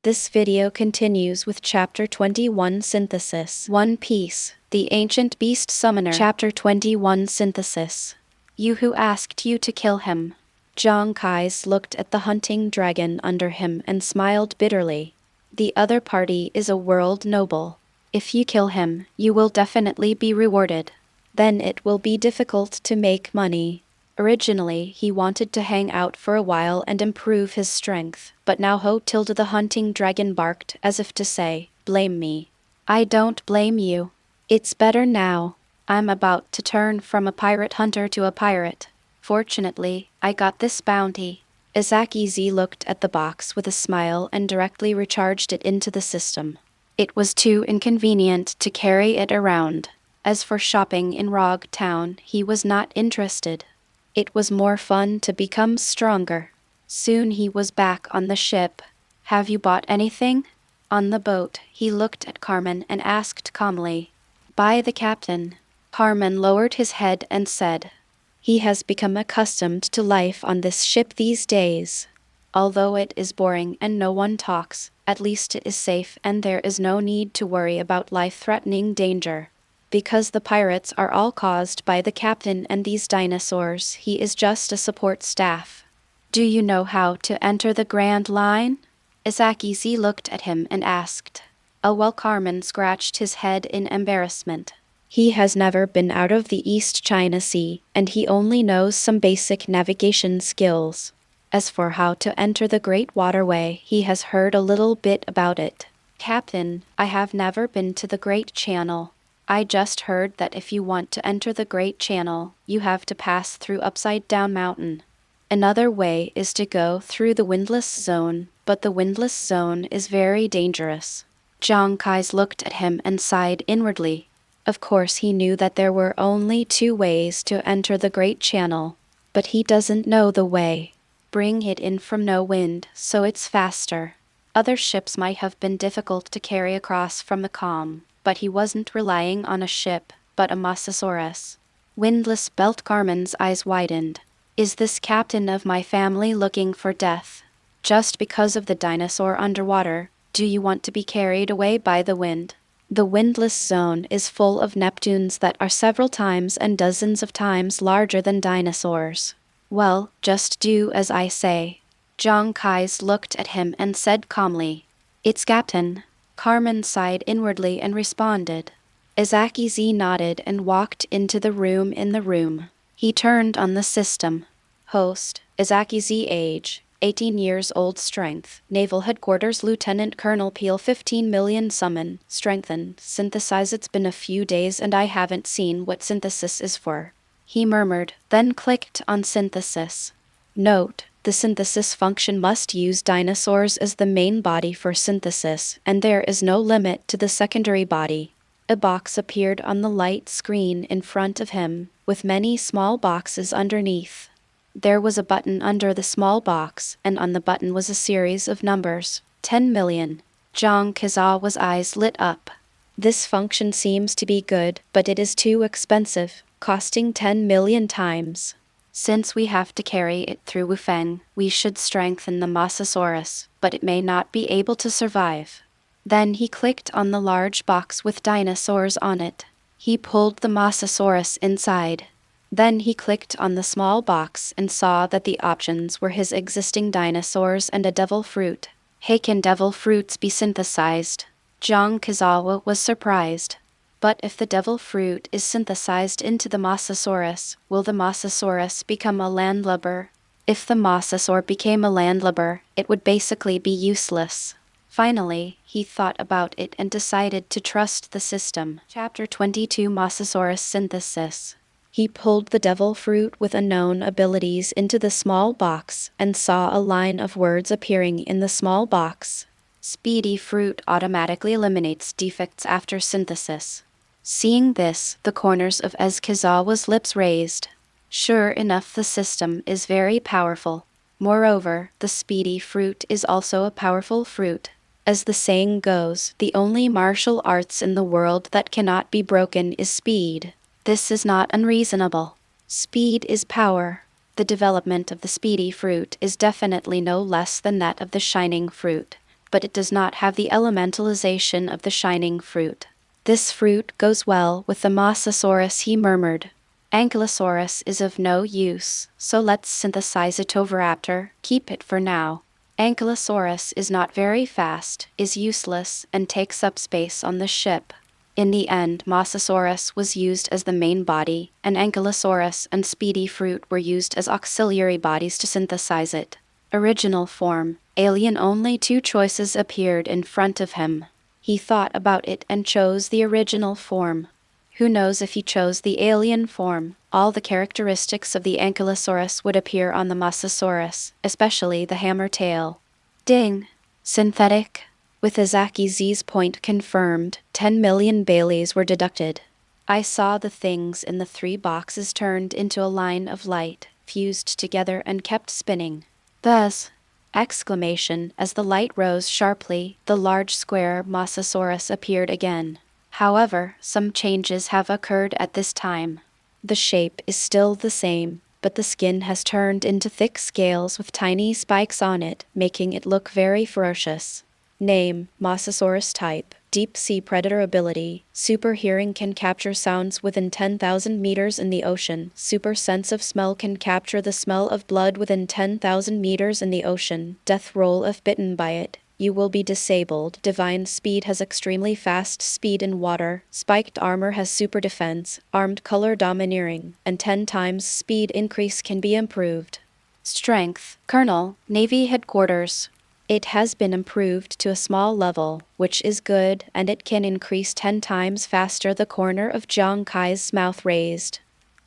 This video continues with Chapter 21 Synthesis. One Piece, the Ancient Beast Summoner. Chapter 21 Synthesis. You who asked you to kill him. Zhang Kais looked at the hunting dragon under him and smiled bitterly. The other party is a world noble. If you kill him, you will definitely be rewarded. Then it will be difficult to make money. Originally, he wanted to hang out for a while and improve his strength, but now the hunting dragon barked as if to say, "Blame me." I don't blame you. It's better now. I'm about to turn from a pirate hunter to a pirate. Fortunately, I got this bounty. Izaki Z looked at the box with a smile and directly recharged it into the system. It was too inconvenient to carry it around. As for shopping in Rog Town, he was not interested. It was more fun to become stronger. Soon he was back on the ship. Have you bought anything? On the boat, he looked at Carmen and asked calmly. By the captain. Carmen lowered his head and said. He has become accustomed to life on this ship these days. Although it is boring and no one talks, at least it is safe and there is no need to worry about life-threatening danger. Because the pirates are all caused by the captain and these dinosaurs, he is just a support staff. Do you know how to enter the Grand Line? Izaki Z looked at him and asked. While Carmen scratched his head in embarrassment. He has never been out of the East China Sea, and he only knows some basic navigation skills. As for how to enter the Great Waterway, he has heard a little bit about it. Captain, I have never been to the Great Channel. I just heard that if you want to enter the Great Channel, you have to pass through Upside Down Mountain. Another way is to go through the Windless Zone, but the Windless Zone is very dangerous. Zhang Kais looked at him and sighed inwardly. Of course he knew that there were only two ways to enter the Great Channel, but he doesn't know the way. Bring it in from no wind, so it's faster. Other ships might have been difficult to carry across from the calm. But he wasn't relying on a ship, but a Mosasaurus. Windless belt. Carmen's eyes widened. Is this captain of my family looking for death? Just because of the dinosaur underwater, do you want to be carried away by the wind? The windless zone is full of Neptunes that are several times and dozens of times larger than dinosaurs. Well, just do as I say. Zhang Kais looked at him and said calmly, It's Captain. Carmen sighed inwardly and responded. Izaki Z nodded and walked into the room. He turned on the system. Host, Izaki Z age, 18 years old strength, Naval Headquarters Lieutenant Colonel Peel 15 million summon, strengthen, synthesize. It's been a few days and I haven't seen what synthesis is for. He murmured, then clicked on synthesis. Note. The synthesis function must use dinosaurs as the main body for synthesis, and there is no limit to the secondary body. A box appeared on the light screen in front of him, with many small boxes underneath. There was a button under the small box, and on the button was a series of numbers, 10 million. Zhang Kizawa's eyes lit up. This function seems to be good, but it is too expensive, costing 10 million times. Since we have to carry it through Wufeng, we should strengthen the Mosasaurus, but it may not be able to survive. Then he clicked on the large box with dinosaurs on it. He pulled the Mosasaurus inside. Then he clicked on the small box and saw that the options were his existing dinosaurs and a devil fruit. Hey, can devil fruits be synthesized? Zhang Kizawa was surprised. But if the devil fruit is synthesized into the Mosasaurus, will the Mosasaurus become a landlubber? If the Mosasaur became a landlubber, it would basically be useless. Finally, he thought about it and decided to trust the system. Chapter 22 Mosasaurus Synthesis. He pulled the devil fruit with unknown abilities into the small box and saw a line of words appearing in the small box. Speedy fruit automatically eliminates defects after synthesis. Seeing this, the corners of Kizawa's lips raised. Sure enough, the system is very powerful. Moreover, the speedy fruit is also a powerful fruit. As the saying goes, the only martial arts in the world that cannot be broken is speed. This is not unreasonable. Speed is power. The development of the speedy fruit is definitely no less than that of the shining fruit. but it does not have the elementalization of the shining fruit. This fruit goes well with the Mosasaurus, he murmured. Ankylosaurus is of no use, so let's synthesize it Oviraptor, keep it for now. Ankylosaurus is not very fast, is useless, and takes up space on the ship. In the end, Mosasaurus was used as the main body, and Ankylosaurus and Speedy Fruit were used as auxiliary bodies to synthesize it. Original form, alien. Only two choices appeared in front of him. He thought about it and chose the original form. Who knows if he chose the alien form, all the characteristics of the Ankylosaurus would appear on the Mosasaurus, especially the hammer tail. Ding! Synthetic. With Izaki Z's point confirmed, 10 million Baileys were deducted. I saw the things in the 3 boxes turned into a line of light, fused together and kept spinning. Thus! Exclamation. As the light rose sharply, the large square Mosasaurus appeared again. However, some changes have occurred at this time. The shape is still the same, but the skin has turned into thick scales with tiny spikes on it, making it look very ferocious. Name, Mosasaurus type, deep sea predator ability, super hearing can capture sounds within 10,000 meters in the ocean, super sense of smell can capture the smell of blood within 10,000 meters in the ocean, death roll if bitten by it. You will be disabled. Divine speed has extremely fast speed in water. Spiked armor has super defense. Armed color domineering. And 10 times speed increase can be improved. Strength. Colonel, Navy Headquarters. It has been improved to a small level, which is good, and it can increase 10 times faster. The corner of Jiang Kai's mouth raised.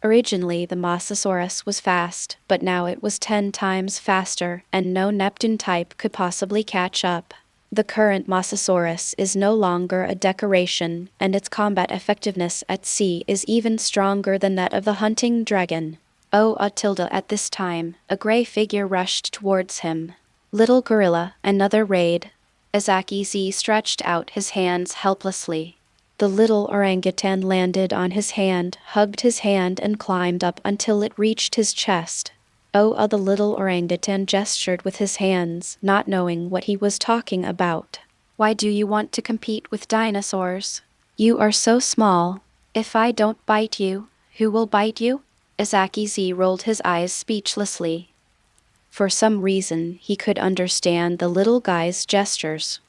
Originally the Mosasaurus was fast, but now it was 10 times faster, and no Neptune type could possibly catch up. The current Mosasaurus is no longer a decoration, and its combat effectiveness at sea is even stronger than that of the hunting dragon. Oh, Untitled. At this time, a gray figure rushed towards him. Little gorilla, another raid. Izaki Z stretched out his hands helplessly. The little orangutan landed on his hand, hugged his hand and climbed up until it reached his chest. Oh, the little orangutan gestured with his hands, not knowing what he was talking about. Why do you want to compete with dinosaurs? You are so small. If I don't bite you, who will bite you? Izaki Z rolled his eyes speechlessly. For some reason, he could understand the little guy's gestures.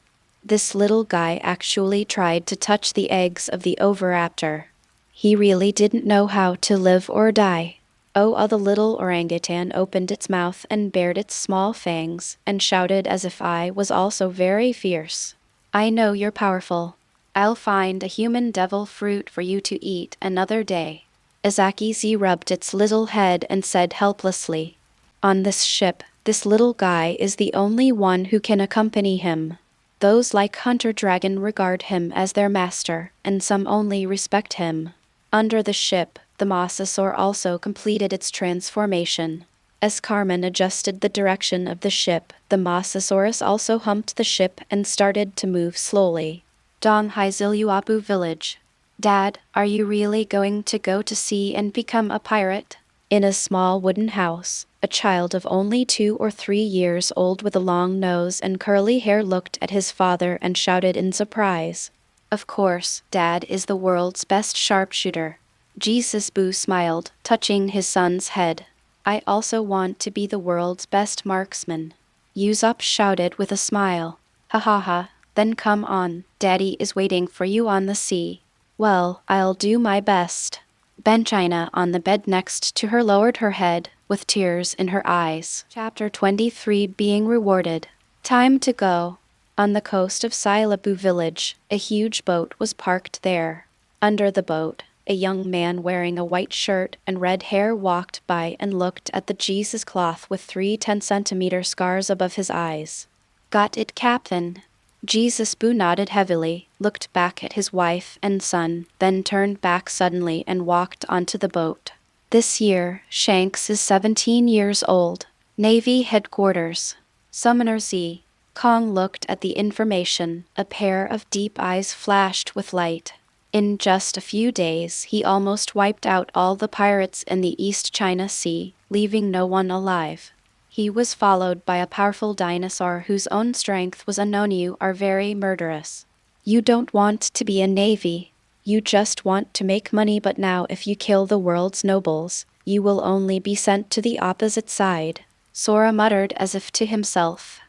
This little guy actually tried to touch the eggs of the Oviraptor. He really didn't know how to live or die. Oh, the little orangutan opened its mouth and bared its small fangs, and shouted as if I was also very fierce. I know you're powerful. I'll find a human devil fruit for you to eat another day. Izaki Z rubbed its little head and said helplessly. On this ship, this little guy is the only one who can accompany him. Those like Hunter Dragon regard him as their master, and some only respect him. Under the ship, the Mosasaur also completed its transformation. As Carmen adjusted the direction of the ship, the Mosasaurus also humped the ship and started to move slowly. Donghai Ziluabu Village. Dad, are you really going to go to sea and become a pirate? In a small wooden house, a child of only 2 or 3 years old with a long nose and curly hair looked at his father and shouted in surprise. Of course, Dad is the world's best sharpshooter. Jesus Boo smiled, touching his son's head. I also want to be the world's best marksman. Usopp shouted with a smile. Ha ha ha, then come on, Daddy is waiting for you on the sea. Well, I'll do my best. Benchina on the bed next to her lowered her head, with tears in her eyes. Chapter 23. Being Rewarded. Time to go. On the coast of Silabu Village, a huge boat was parked there. Under the boat, a young man wearing a white shirt and red hair walked by and looked at the Jesus cloth with 3 10-centimeter scars above his eyes. Got it, Captain? Jesus Boo nodded heavily, looked back at his wife and son, then turned back suddenly and walked onto the boat. This year, Shanks is 17 years old. Navy Headquarters. Summoner Z. Kong looked at the information. A pair of deep eyes flashed with light. In just a few days, he almost wiped out all the pirates in the East China Sea, leaving no one alive. He was followed by a powerful dinosaur whose own strength was unknown. You are very murderous. You don't want to be a navy. You just want to make money, but now if you kill the world's nobles, you will only be sent to the opposite side, Sora muttered as if to himself.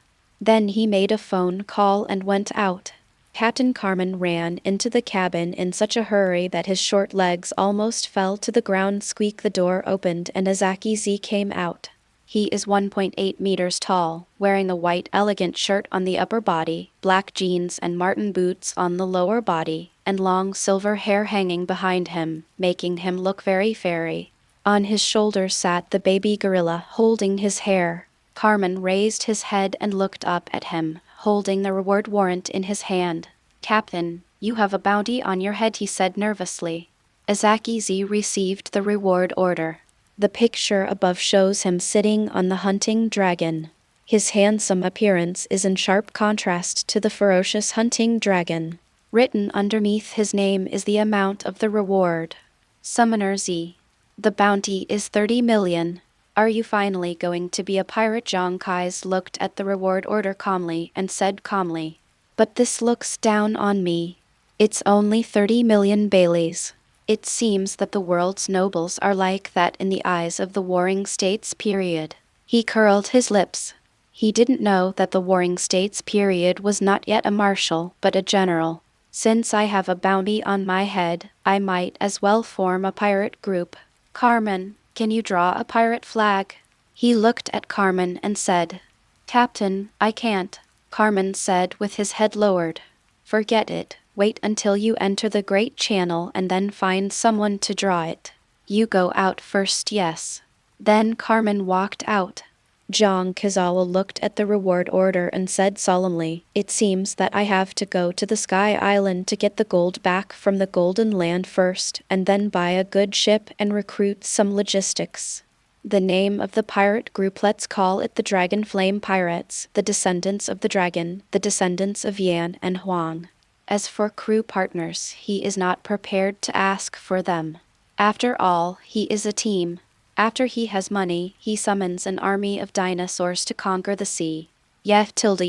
Then he made a phone call and went out. Captain Carmen ran into the cabin in such a hurry that his short legs almost fell to the ground. Squeak! The door opened and Azaki Z came out. He is 1.8 meters tall, wearing a white elegant shirt on the upper body, black jeans and marten boots on the lower body, and long silver hair hanging behind him, making him look very fairy. On his shoulder sat the baby gorilla, holding his hair. Carmen raised his head and looked up at him, holding the reward warrant in his hand. Captain, you have a bounty on your head, he said nervously. Azaki Z received the reward order. The picture above shows him sitting on the hunting dragon. His handsome appearance is in sharp contrast to the ferocious hunting dragon. Written underneath his name is the amount of the reward. Summoner Z. The bounty is 30 million. Are you finally going to be a pirate? Zhang Kai's looked at the reward order calmly and said calmly. But this looks down on me. It's only 30 million Baileys. It seems that the world's nobles are like that in the eyes of the warring states. Period. He curled his lips. He didn't know that the warring states period was not yet a marshal, but a general. Since I have a bounty on my head, I might as well form a pirate group. Carmen, can you draw a pirate flag? He looked at Carmen and said. Captain, I can't, Carmen said with his head lowered. Forget it. Wait until you enter the Great Channel and then find someone to draw it. You go out first, yes. Then Carmen walked out. Zhang Kizawa looked at the reward order and said solemnly, It seems that I have to go to the Sky Island to get the gold back from the Golden Land first, and then buy a good ship and recruit some logistics. The name of the pirate group, let's call it the Dragon Flame Pirates, the descendants of the dragon, the descendants of Yan and Huang. As for crew partners, he is not prepared to ask for them. After all, he is a team. After he has money, he summons an army of dinosaurs to conquer the sea. Yef tilde.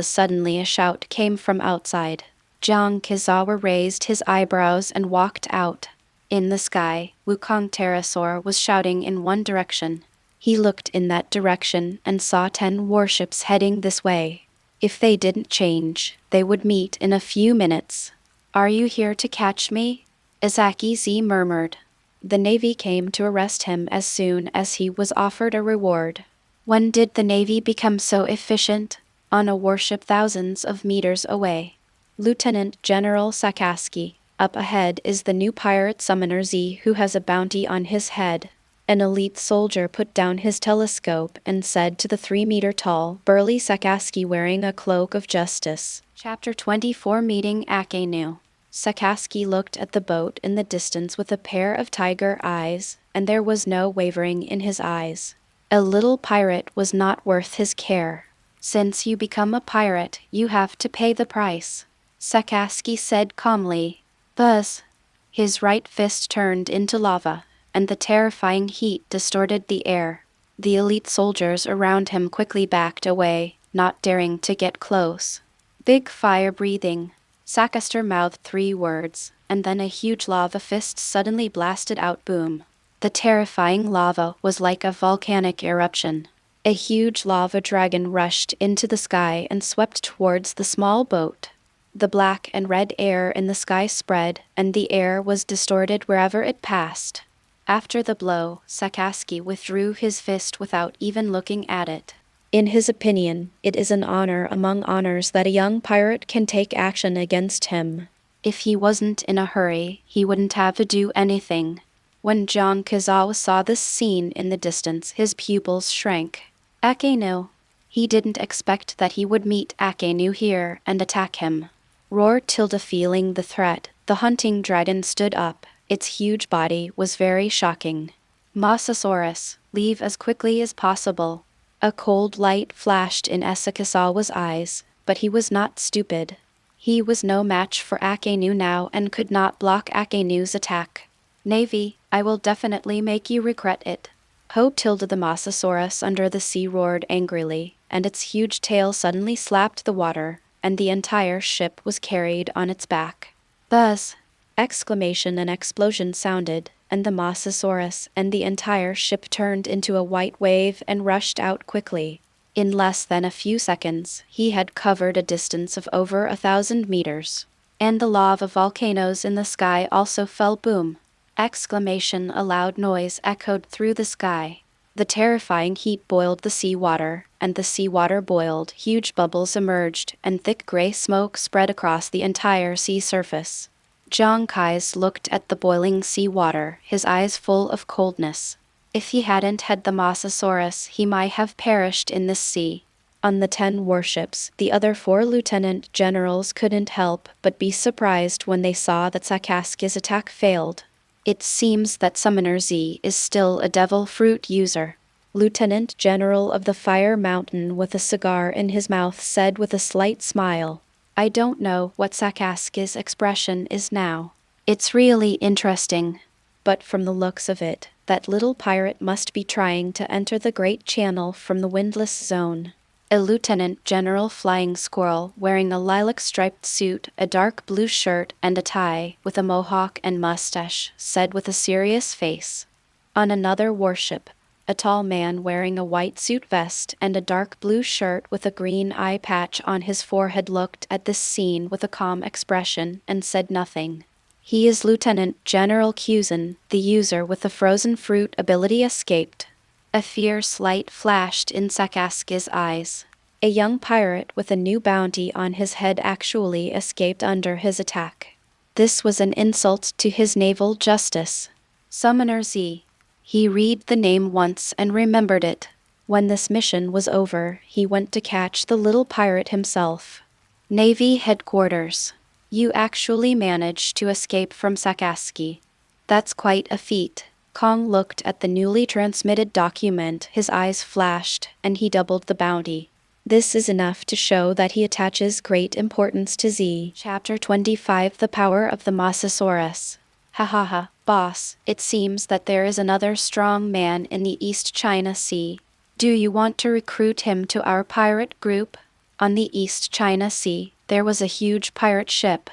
Suddenly a shout came from outside. Zhang Kizawa raised his eyebrows and walked out. In the sky, Wukong Pterosaur was shouting in one direction. He looked in that direction and saw 10 warships heading this way. If they didn't change, they would meet in a few minutes. Are you here to catch me? Azaki Z murmured. The Navy came to arrest him as soon as he was offered a reward. When did the Navy become so efficient? On a warship thousands of meters away. Lieutenant General Sakaski. Up ahead is the new pirate Summoner Z who has a bounty on his head. An elite soldier put down his telescope and said to the 3-meter-tall, burly Sakaski wearing a cloak of justice. Chapter 24 Meeting Akainu. Sakaski looked at the boat in the distance with a pair of tiger eyes, and there was no wavering in his eyes. A little pirate was not worth his care. Since you become a pirate, you have to pay the price. Sakaski said calmly. Buzz. His right fist turned into lava, and the terrifying heat distorted the air. The elite soldiers around him quickly backed away, not daring to get close. Big fire breathing. Sakaster mouthed 3 words, and then a huge lava fist suddenly blasted out. Boom. The terrifying lava was like a volcanic eruption. A huge lava dragon rushed into the sky and swept towards the small boat. The black and red air in the sky spread, and the air was distorted wherever it passed. After the blow, Sakaski withdrew his fist without even looking at it. In his opinion, it is an honor among honors that a young pirate can take action against him. If he wasn't in a hurry, he wouldn't have to do anything. When Zhang Kizawa saw this scene in the distance, his pupils shrank. Akainu. He didn't expect that he would meet Akainu here and attack him. Roar tilde. Feeling the threat, the hunting dragon stood up. Its huge body was very shocking. Mosasaurus, leave as quickly as possible. A cold light flashed in Esakasawa's eyes, but he was not stupid. He was no match for Akainu now and could not block Akainu's attack. Navy, I will definitely make you regret it. Ho tilde the Mosasaurus under the sea roared angrily, and its huge tail suddenly slapped the water, and the entire ship was carried on its back. Buzz! Exclamation and explosion sounded, and the Mosasaurus and the entire ship turned into a white wave and rushed out quickly. In less than a few seconds, he had covered a distance of over 1,000 meters. And the lava volcanoes in the sky also fell. Boom! Exclamation, a loud noise echoed through the sky. The terrifying heat boiled the seawater, and the seawater boiled, huge bubbles emerged, and thick gray smoke spread across the entire sea surface. Zhang Kai's looked at the boiling seawater, his eyes full of coldness. If he hadn't had the Mosasaurus, he might have perished in this sea. On the 10 warships, the other 4 lieutenant generals couldn't help but be surprised when they saw that Sakaski's attack failed. It seems that Summoner Z is still a devil fruit user. Lieutenant General of the Fire Mountain with a cigar in his mouth said with a slight smile. I don't know what Sakaski's expression is now. It's really interesting. But from the looks of it, that little pirate must be trying to enter the Great Channel from the windless zone. A Lieutenant General Flying Squirrel wearing a lilac-striped suit, a dark blue shirt, and a tie, with a mohawk and mustache, said with a serious face. On another warship, a tall man wearing a white suit vest and a dark blue shirt with a green eye patch on his forehead looked at this scene with a calm expression and said nothing. He is Lieutenant General Kuzan, the user with the frozen fruit ability escaped. A fierce light flashed in Sakaski's eyes. A young pirate with a new bounty on his head actually escaped under his attack. This was an insult to his naval justice. Summoner Z. He read the name once and remembered it. When this mission was over, he went to catch the little pirate himself. Navy Headquarters. You actually managed to escape from Sakaski. That's quite a feat. Kong looked at the newly transmitted document, his eyes flashed, and he doubled the bounty. This is enough to show that he attaches great importance to Z. Chapter 25 The Power of the Mosasaurus. Ha ha ha, boss, it seems that there is another strong man in the East China Sea. Do you want to recruit him to our pirate group? On the East China Sea, there was a huge pirate ship.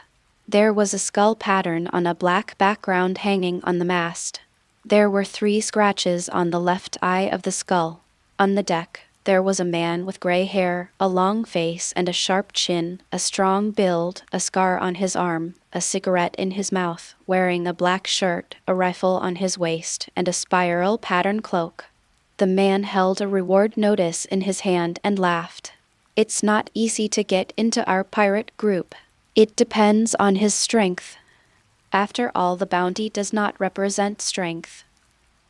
There was a skull pattern on a black background hanging on the mast. There were 3 scratches on the left eye of the skull. On the deck, there was a man with gray hair, a long face and a sharp chin, a strong build, a scar on his arm, a cigarette in his mouth, wearing a black shirt, a rifle on his waist, and a spiral pattern cloak. The man held a reward notice in his hand and laughed. It's not easy to get into our pirate group. It depends on his strength. After all, the bounty does not represent strength.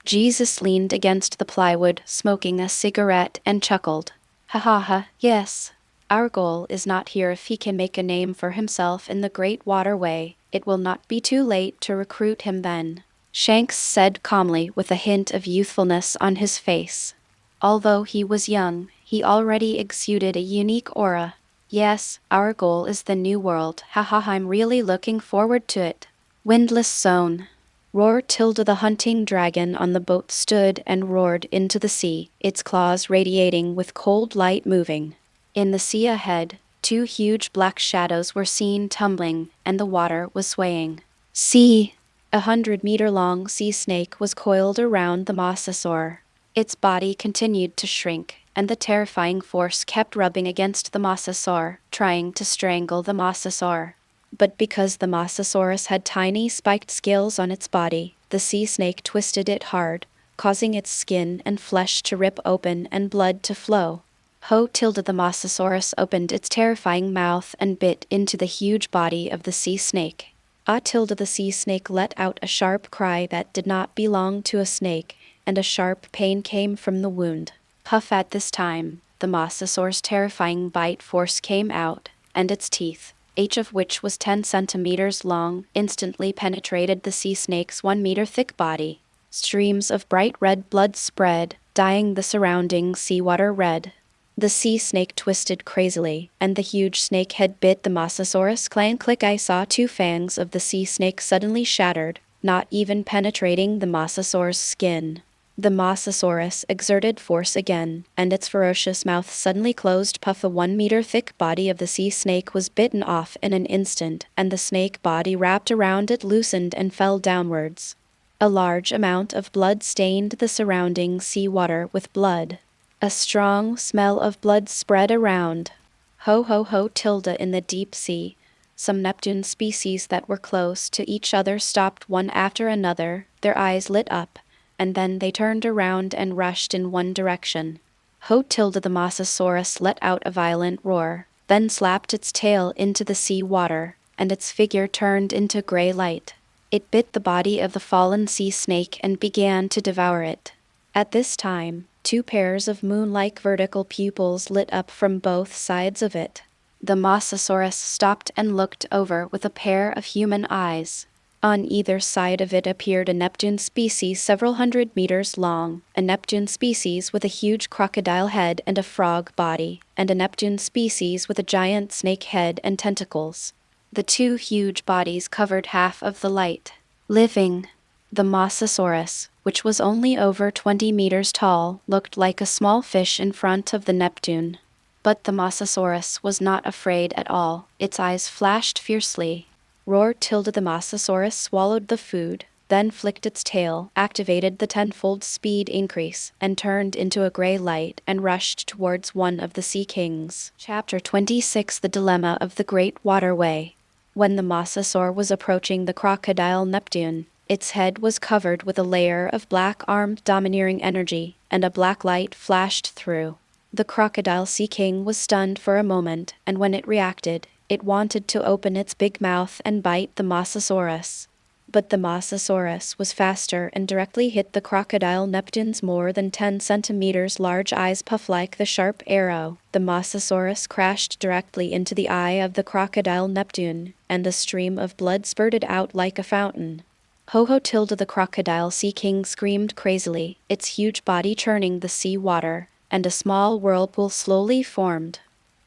Jesus leaned against the plywood, smoking a cigarette, and chuckled. Ha ha ha, yes. Our goal is not here. If he can make a name for himself in the Great Waterway, it will not be too late to recruit him then. Shanks said calmly with a hint of youthfulness on his face. Although he was young, he already exuded a unique aura. Yes, our goal is the New World. Ha ha, I'm really looking forward to it. Windless zone. Roar tilde the hunting dragon on the boat stood and roared into the sea, its claws radiating with cold light moving. In the sea ahead, 2 huge black shadows were seen tumbling, and the water was swaying. See! 100-meter-long sea snake was coiled around the mosasaur. Its body continued to shrink, and the terrifying force kept rubbing against the mosasaur, trying to strangle the mosasaur. But because the Mosasaurus had tiny spiked scales on its body, the sea snake twisted it hard, causing its skin and flesh to rip open and blood to flow. Ho tilde the Mosasaurus opened its terrifying mouth and bit into the huge body of the sea snake. Ah tilde the sea snake let out a sharp cry that did not belong to a snake, and a sharp pain came from the wound. Puff at this time, the Mosasaur's terrifying bite force came out, and its teeth, each of which was 10 centimeters long, instantly penetrated the sea snake's 1-meter-thick body. Streams of bright red blood spread, dyeing the surrounding seawater red. The sea snake twisted crazily, and the huge snake head bit the Mosasaurus. Clang click, I saw 2 fangs of the sea snake suddenly shattered, not even penetrating the Mosasaur's skin. The Mosasaurus exerted force again, and its ferocious mouth suddenly closed. Puff! The 1-meter thick body of the sea snake was bitten off in an instant, and the snake body wrapped around it loosened and fell downwards. A large amount of blood stained the surrounding seawater with blood. A strong smell of blood spread around. Ho ho ho tilde in the deep sea. Some Neptune species that were close to each other stopped one after another, their eyes lit up, and then they turned around and rushed in one direction. Ho tilde the Mosasaurus let out a violent roar, then slapped its tail into the sea water, and its figure turned into gray light. It bit the body of the fallen sea snake and began to devour it. At this time, 2 pairs of moon-like vertical pupils lit up from both sides of it. The Mosasaurus stopped and looked over with a pair of human eyes. On either side of it appeared a Neptune species several hundred meters long, a Neptune species with a huge crocodile head and a frog body, and a Neptune species with a giant snake head and tentacles. The 2 huge bodies covered half of the light. Living. The Mosasaurus, which was only over 20 meters tall, looked like a small fish in front of the Neptune. But the Mosasaurus was not afraid at all. Its eyes flashed fiercely. Roar tilde the Mosasaurus swallowed the food, then flicked its tail, activated the tenfold speed increase, and turned into a gray light and rushed towards one of the sea kings. Chapter 26 The Dilemma of the Great Waterway. When the Mosasaur was approaching the crocodile Neptune, its head was covered with a layer of black-armed domineering energy, and a black light flashed through. The crocodile sea king was stunned for a moment, and when it reacted, it wanted to open its big mouth and bite the Mosasaurus. But the Mosasaurus was faster and directly hit the crocodile Neptune's more than 10 centimeters large eyes puff like the sharp arrow. The Mosasaurus crashed directly into the eye of the crocodile Neptune, and a stream of blood spurted out like a fountain. Ho-ho tilde the crocodile sea king screamed crazily, its huge body churning the sea water, and a small whirlpool slowly formed.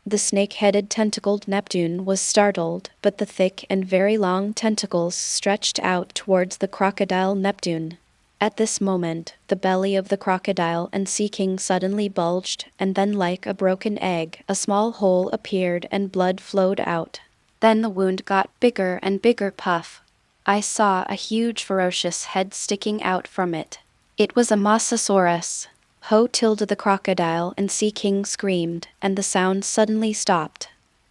The snake-headed tentacled Neptune was startled, but the thick and very long tentacles stretched out towards the crocodile Neptune. At this moment, the belly of the crocodile and sea king suddenly bulged, and then like a broken egg, a small hole appeared and blood flowed out. Then the wound got bigger and bigger puff. I saw a huge ferocious head sticking out from it. It was a Mosasaurus. Ho tilde the crocodile and sea king screamed, and the sound suddenly stopped.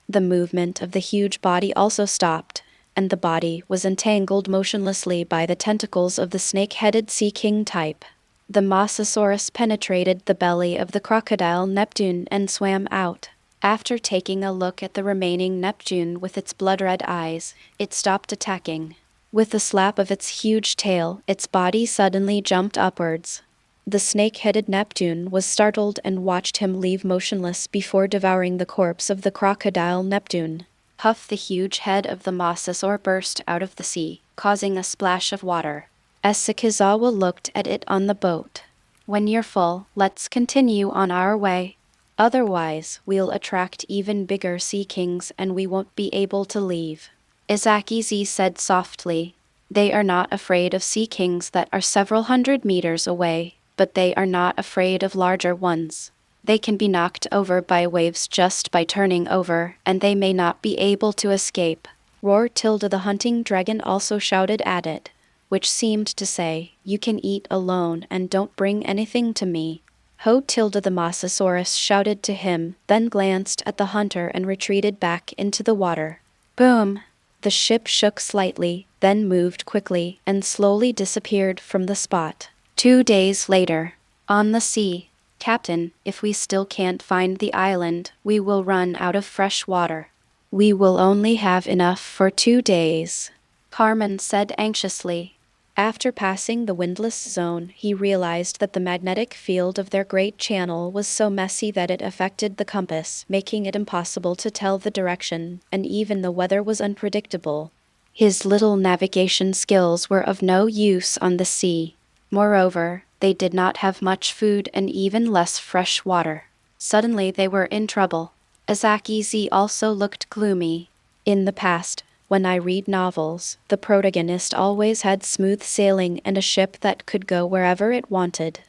The movement of the huge body also stopped, and the body was entangled motionlessly by the tentacles of the snake-headed sea king type. The Mosasaurus penetrated the belly of the crocodile Neptune and swam out. After taking a look at the remaining Neptune with its blood-red eyes, it stopped attacking. With a slap of its huge tail, its body suddenly jumped upwards. The snake-headed Neptune was startled and watched him leave motionless before devouring the corpse of the crocodile Neptune. Puff! The huge head of the Mosasaur burst out of the sea, causing a splash of water. Esakizawa looked at it on the boat. When you're full, let's continue on our way. Otherwise, we'll attract even bigger sea kings and we won't be able to leave. Izakizi said softly. They are not afraid of sea kings that are several hundred meters away, but they are not afraid of larger ones. They can be knocked over by waves just by turning over, and they may not be able to escape. Roar tilde the hunting dragon also shouted at it, which seemed to say, you can eat alone and don't bring anything to me. Ho tilde the Mosasaurus shouted to him, then glanced at the hunter and retreated back into the water. Boom! The ship shook slightly, then moved quickly and slowly disappeared from the spot. 2 days later. On the sea. Captain, if we still can't find the island, we will run out of fresh water. We will only have enough for 2 days, Carmen said anxiously. After passing the windless zone, he realized that the magnetic field of their great channel was so messy that it affected the compass, making it impossible to tell the direction, and even the weather was unpredictable. His little navigation skills were of no use on the sea. Moreover, they did not have much food and even less fresh water. Suddenly they were in trouble. Azakizi also looked gloomy. In the past, when I read novels, the protagonist always had smooth sailing and a ship that could go wherever it wanted.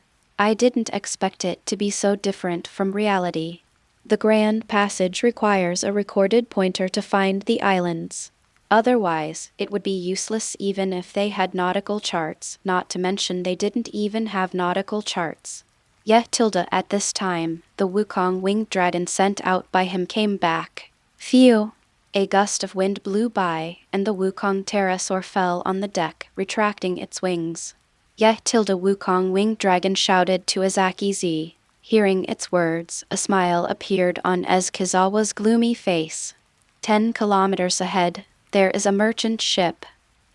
I didn't expect it to be so different from reality. The Grand Passage requires a recorded pointer to find the islands. Otherwise, it would be useless even if they had nautical charts, not to mention they didn't even have nautical charts. Yet tilde at this time, the Wukong winged dragon sent out by him came back. Phew! A gust of wind blew by, and the Wukong pterosaur fell on the deck, retracting its wings. Yet tilde Wukong winged dragon shouted to Izaki Z. Hearing its words, a smile appeared on Eskizawa's gloomy face. 10 kilometers ahead, there is a merchant ship.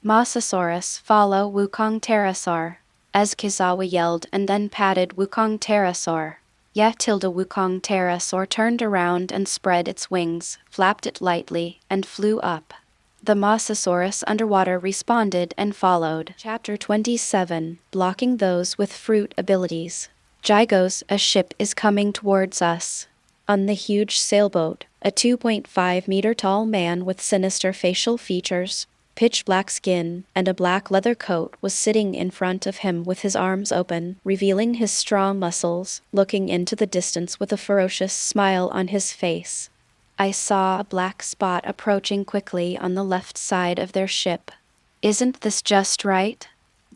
Mosasaurus, follow Wukong pterosaur. Eskizawa yelled and then patted Wukong pterosaur. Wukong pterosaur turned around and spread its wings, flapped it lightly, and flew up. The Mosasaurus underwater responded and followed. Chapter 27, Blocking Those with Fruit Abilities. Gygos, a ship is coming towards us. On the huge sailboat, a 2.5-meter-tall man with sinister facial features, pitch-black skin, and a black leather coat was sitting in front of him with his arms open, revealing his strong muscles, looking into the distance with a ferocious smile on his face. I saw a black spot approaching quickly on the left side of their ship. Isn't this just right?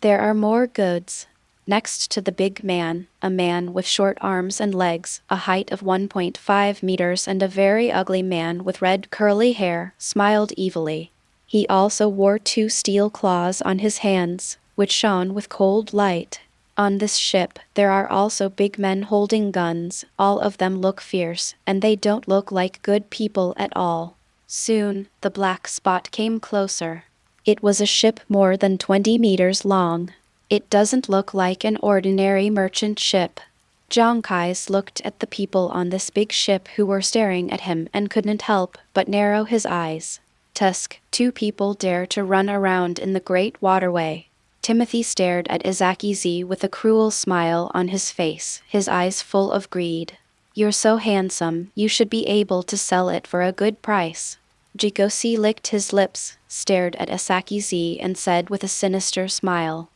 There are more goods. Next to the big man, a man with short arms and legs, a height of 1.5 meters, and a very ugly man with red curly hair, smiled evilly. He also wore 2 steel claws on his hands, which shone with cold light. On this ship, there are also big men holding guns. All of them look fierce, and they don't look like good people at all. Soon, the black spot came closer. It was a ship more than 20 meters long. It doesn't look like an ordinary merchant ship. Zhang Kai's looked at the people on this big ship who were staring at him and couldn't help but narrow his eyes. Tusk, 2 people dare to run around in the Great Waterway. Timothy stared at Izaki Z with a cruel smile on his face, his eyes full of greed. You're so handsome, you should be able to sell it for a good price. Jigosi licked his lips, stared at Izaki Z and said with a sinister smile.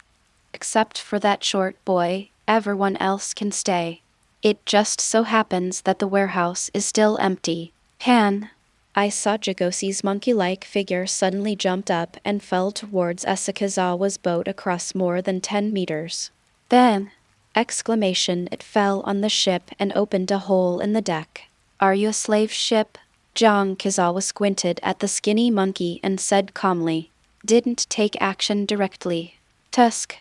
Except for that short boy, everyone else can stay. It just so happens that the warehouse is still empty. I saw Jigosi's monkey-like figure suddenly jumped up and fell towards Esakazawa's boat across more than 10 meters. Then! Exclamation! It fell on the ship and opened a hole in the deck. Are you a slave ship? Zhang Kizawa squinted at the skinny monkey and said calmly. Didn't take action directly. Tusk,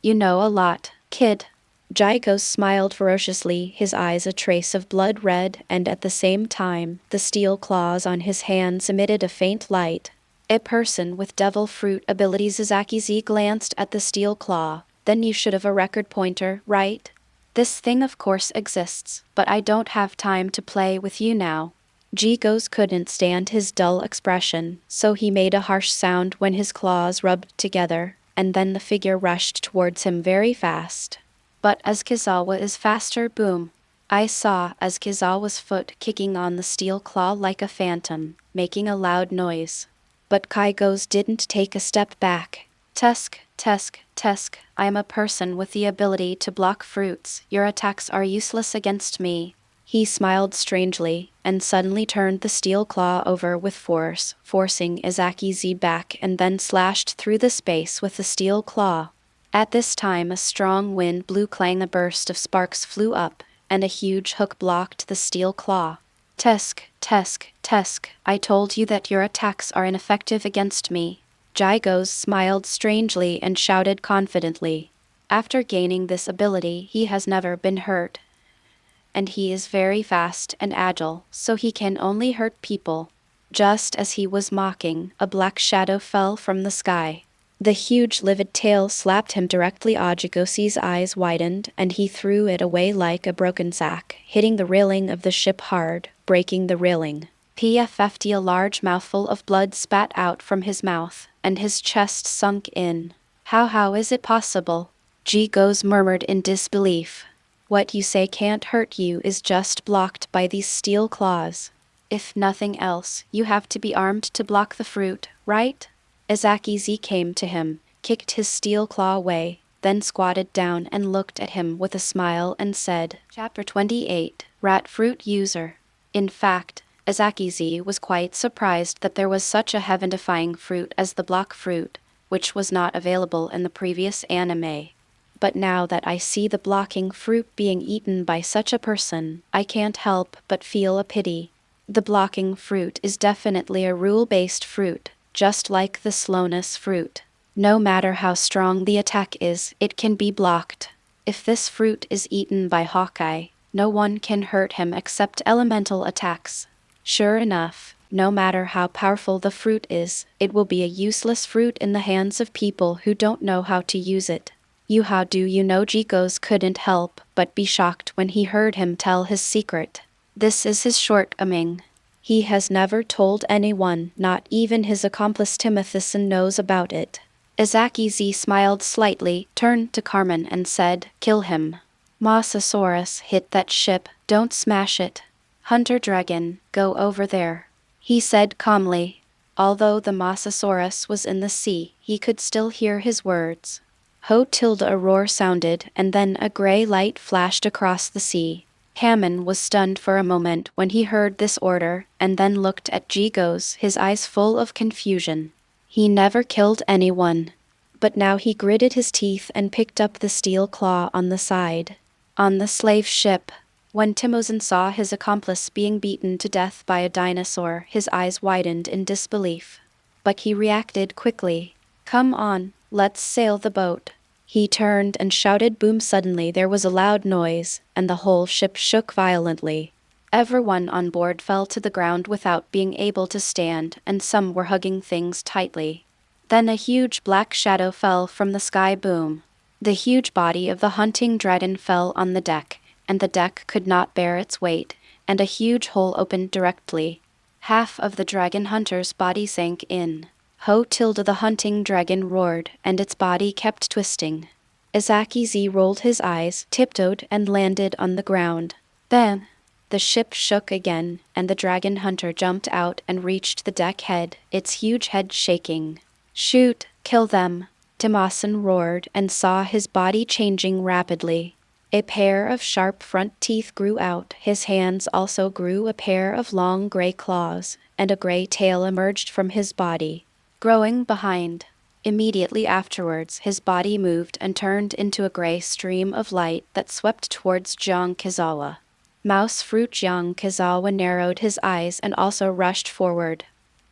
you know a lot, kid. Gygos smiled ferociously, his eyes a trace of blood red, and at the same time, the steel claws on his hands emitted a faint light. A person with devil fruit abilities. Izaki Z glanced at the steel claw. Then you should have a record pointer, right? This thing of course exists, but I don't have time to play with you now. Gygos couldn't stand his dull expression, so he made a harsh sound when his claws rubbed together, and then the figure rushed towards him very fast. But Eskizawa is faster. Boom. I saw Eskizawa's foot kicking on the steel claw like a phantom, making a loud noise. But Gygos didn't take a step back. Tusk, I am a person with the ability to block fruits. Your attacks are useless against me. He smiled strangely, and suddenly turned the steel claw over with force, forcing Izaki Z back and then slashed through the space with the steel claw. At this time a strong wind blew. Clang, a burst of sparks flew up, and a huge hook blocked the steel claw. Tusk, I told you that your attacks are ineffective against me. Gygos smiled strangely and shouted confidently. After gaining this ability he has never been hurt. And he is very fast and agile, so he can only hurt people. Just as he was mocking, a black shadow fell from the sky. The huge livid tail slapped him directly. Ajigosi's eyes widened, and he threw it away like a broken sack, hitting the railing of the ship hard, breaking the railing. PFFT, a large mouthful of blood spat out from his mouth, and his chest sunk in. How is it possible? Gygos murmured in disbelief. What you say can't hurt you is just blocked by these steel claws. If nothing else, you have to be armed to block the fruit, right? Izaki Z came to him, kicked his steel claw away, then squatted down and looked at him with a smile and said, Chapter 28, Rat Fruit User. In fact, Azakizi was quite surprised that there was such a heaven-defying fruit as the block fruit, which was not available in the previous anime. But now that I see the blocking fruit being eaten by such a person, I can't help but feel a pity. The blocking fruit is definitely a rule-based fruit, just like the slowness fruit. No matter how strong the attack is, it can be blocked. If this fruit is eaten by Hawkeye, no one can hurt him except elemental attacks. Sure enough, no matter how powerful the fruit is, it will be a useless fruit in the hands of people who don't know how to use it. How do you know? Jikos couldn't help but be shocked when he heard him tell his secret. This is his shortcoming. He has never told anyone, not even his accomplice Timothyson knows about it. Azakizi smiled slightly, turned to Carmen and said, Kill him. Mosasaurus, hit that ship, don't smash it. Hunter Dragon, go over there. He said calmly. Although the Mosasaurus was in the sea, he could still hear his words. A roar sounded, and then a gray light flashed across the sea. Hammond was stunned for a moment when he heard this order, and then looked at Jigos, his eyes full of confusion. He never killed anyone. But now he gritted his teeth and picked up the steel claw on the side. On the slave ship, when Timothyson saw his accomplice being beaten to death by a dinosaur, his eyes widened in disbelief. But he reacted quickly. Come on, let's sail the boat. He turned and shouted boom. Suddenly there was a loud noise, and the whole ship shook violently. Everyone on board fell to the ground without being able to stand, and some were hugging things tightly. Then a huge black shadow fell from the sky. Boom. The huge body of the hunting dragon fell on the deck, and the deck could not bear its weight, and a huge hole opened directly. Half of the dragon hunter's body sank in. The hunting dragon roared, and its body kept twisting. Azakizi rolled his eyes, tiptoed, and landed on the ground. Then, the ship shook again, and the dragon hunter jumped out and reached the deck head, its huge head shaking. Shoot, kill them, Timothyson roared and saw his body changing rapidly. A pair of sharp front teeth grew out, his hands also grew a pair of long gray claws, and a gray tail emerged from his body, growing behind. Immediately afterwards, his body moved and turned into a gray stream of light that swept towards Jiang Kizawa. Mouse Fruit Jiang Kizawa narrowed his eyes and also rushed forward.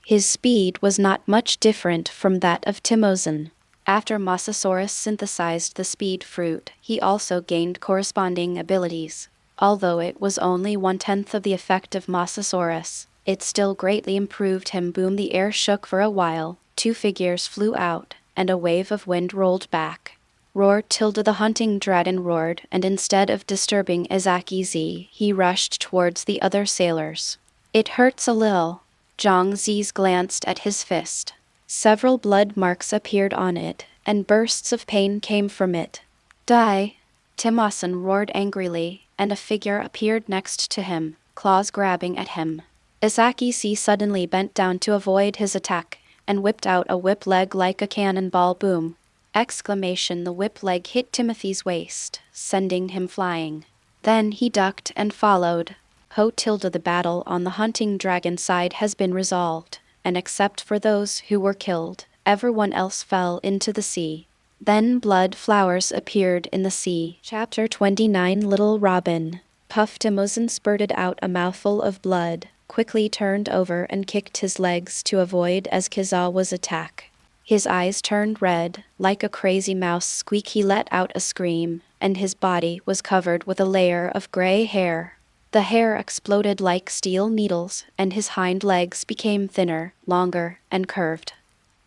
His speed was not much different from that of Timothyson. After Mosasaurus synthesized the speed fruit, he also gained corresponding abilities. Although it was only 1/10 of the effect of Mosasaurus, it still greatly improved him. Boom. The air shook for a while, 2 figures flew out, and a wave of wind rolled back. Roar. The hunting dragon roared, and instead of disturbing Azakizi, he rushed towards the other sailors. It hurts a little. Zhang Zi's glanced at his fist. Several blood marks appeared on it, and bursts of pain came from it. Die! Timothyson roared angrily, and a figure appeared next to him, claws grabbing at him. Azakizi suddenly bent down to avoid his attack, and whipped out a whip leg like a cannonball. Boom! Exclamation. The whip leg hit Timothy's waist, sending him flying. Then he ducked and followed. The battle on the hunting dragon side has been resolved, and except for those who were killed, everyone else fell into the sea. Then blood flowers appeared in the sea. Chapter 29. Little Robin. Timothyson spurted out a mouthful of blood, quickly turned over and kicked his legs to avoid Kizawa's attack. His eyes turned red, like a crazy mouse squeak. He let out a scream, and his body was covered with a layer of gray hair. The hair exploded like steel needles, and his hind legs became thinner, longer, and curved.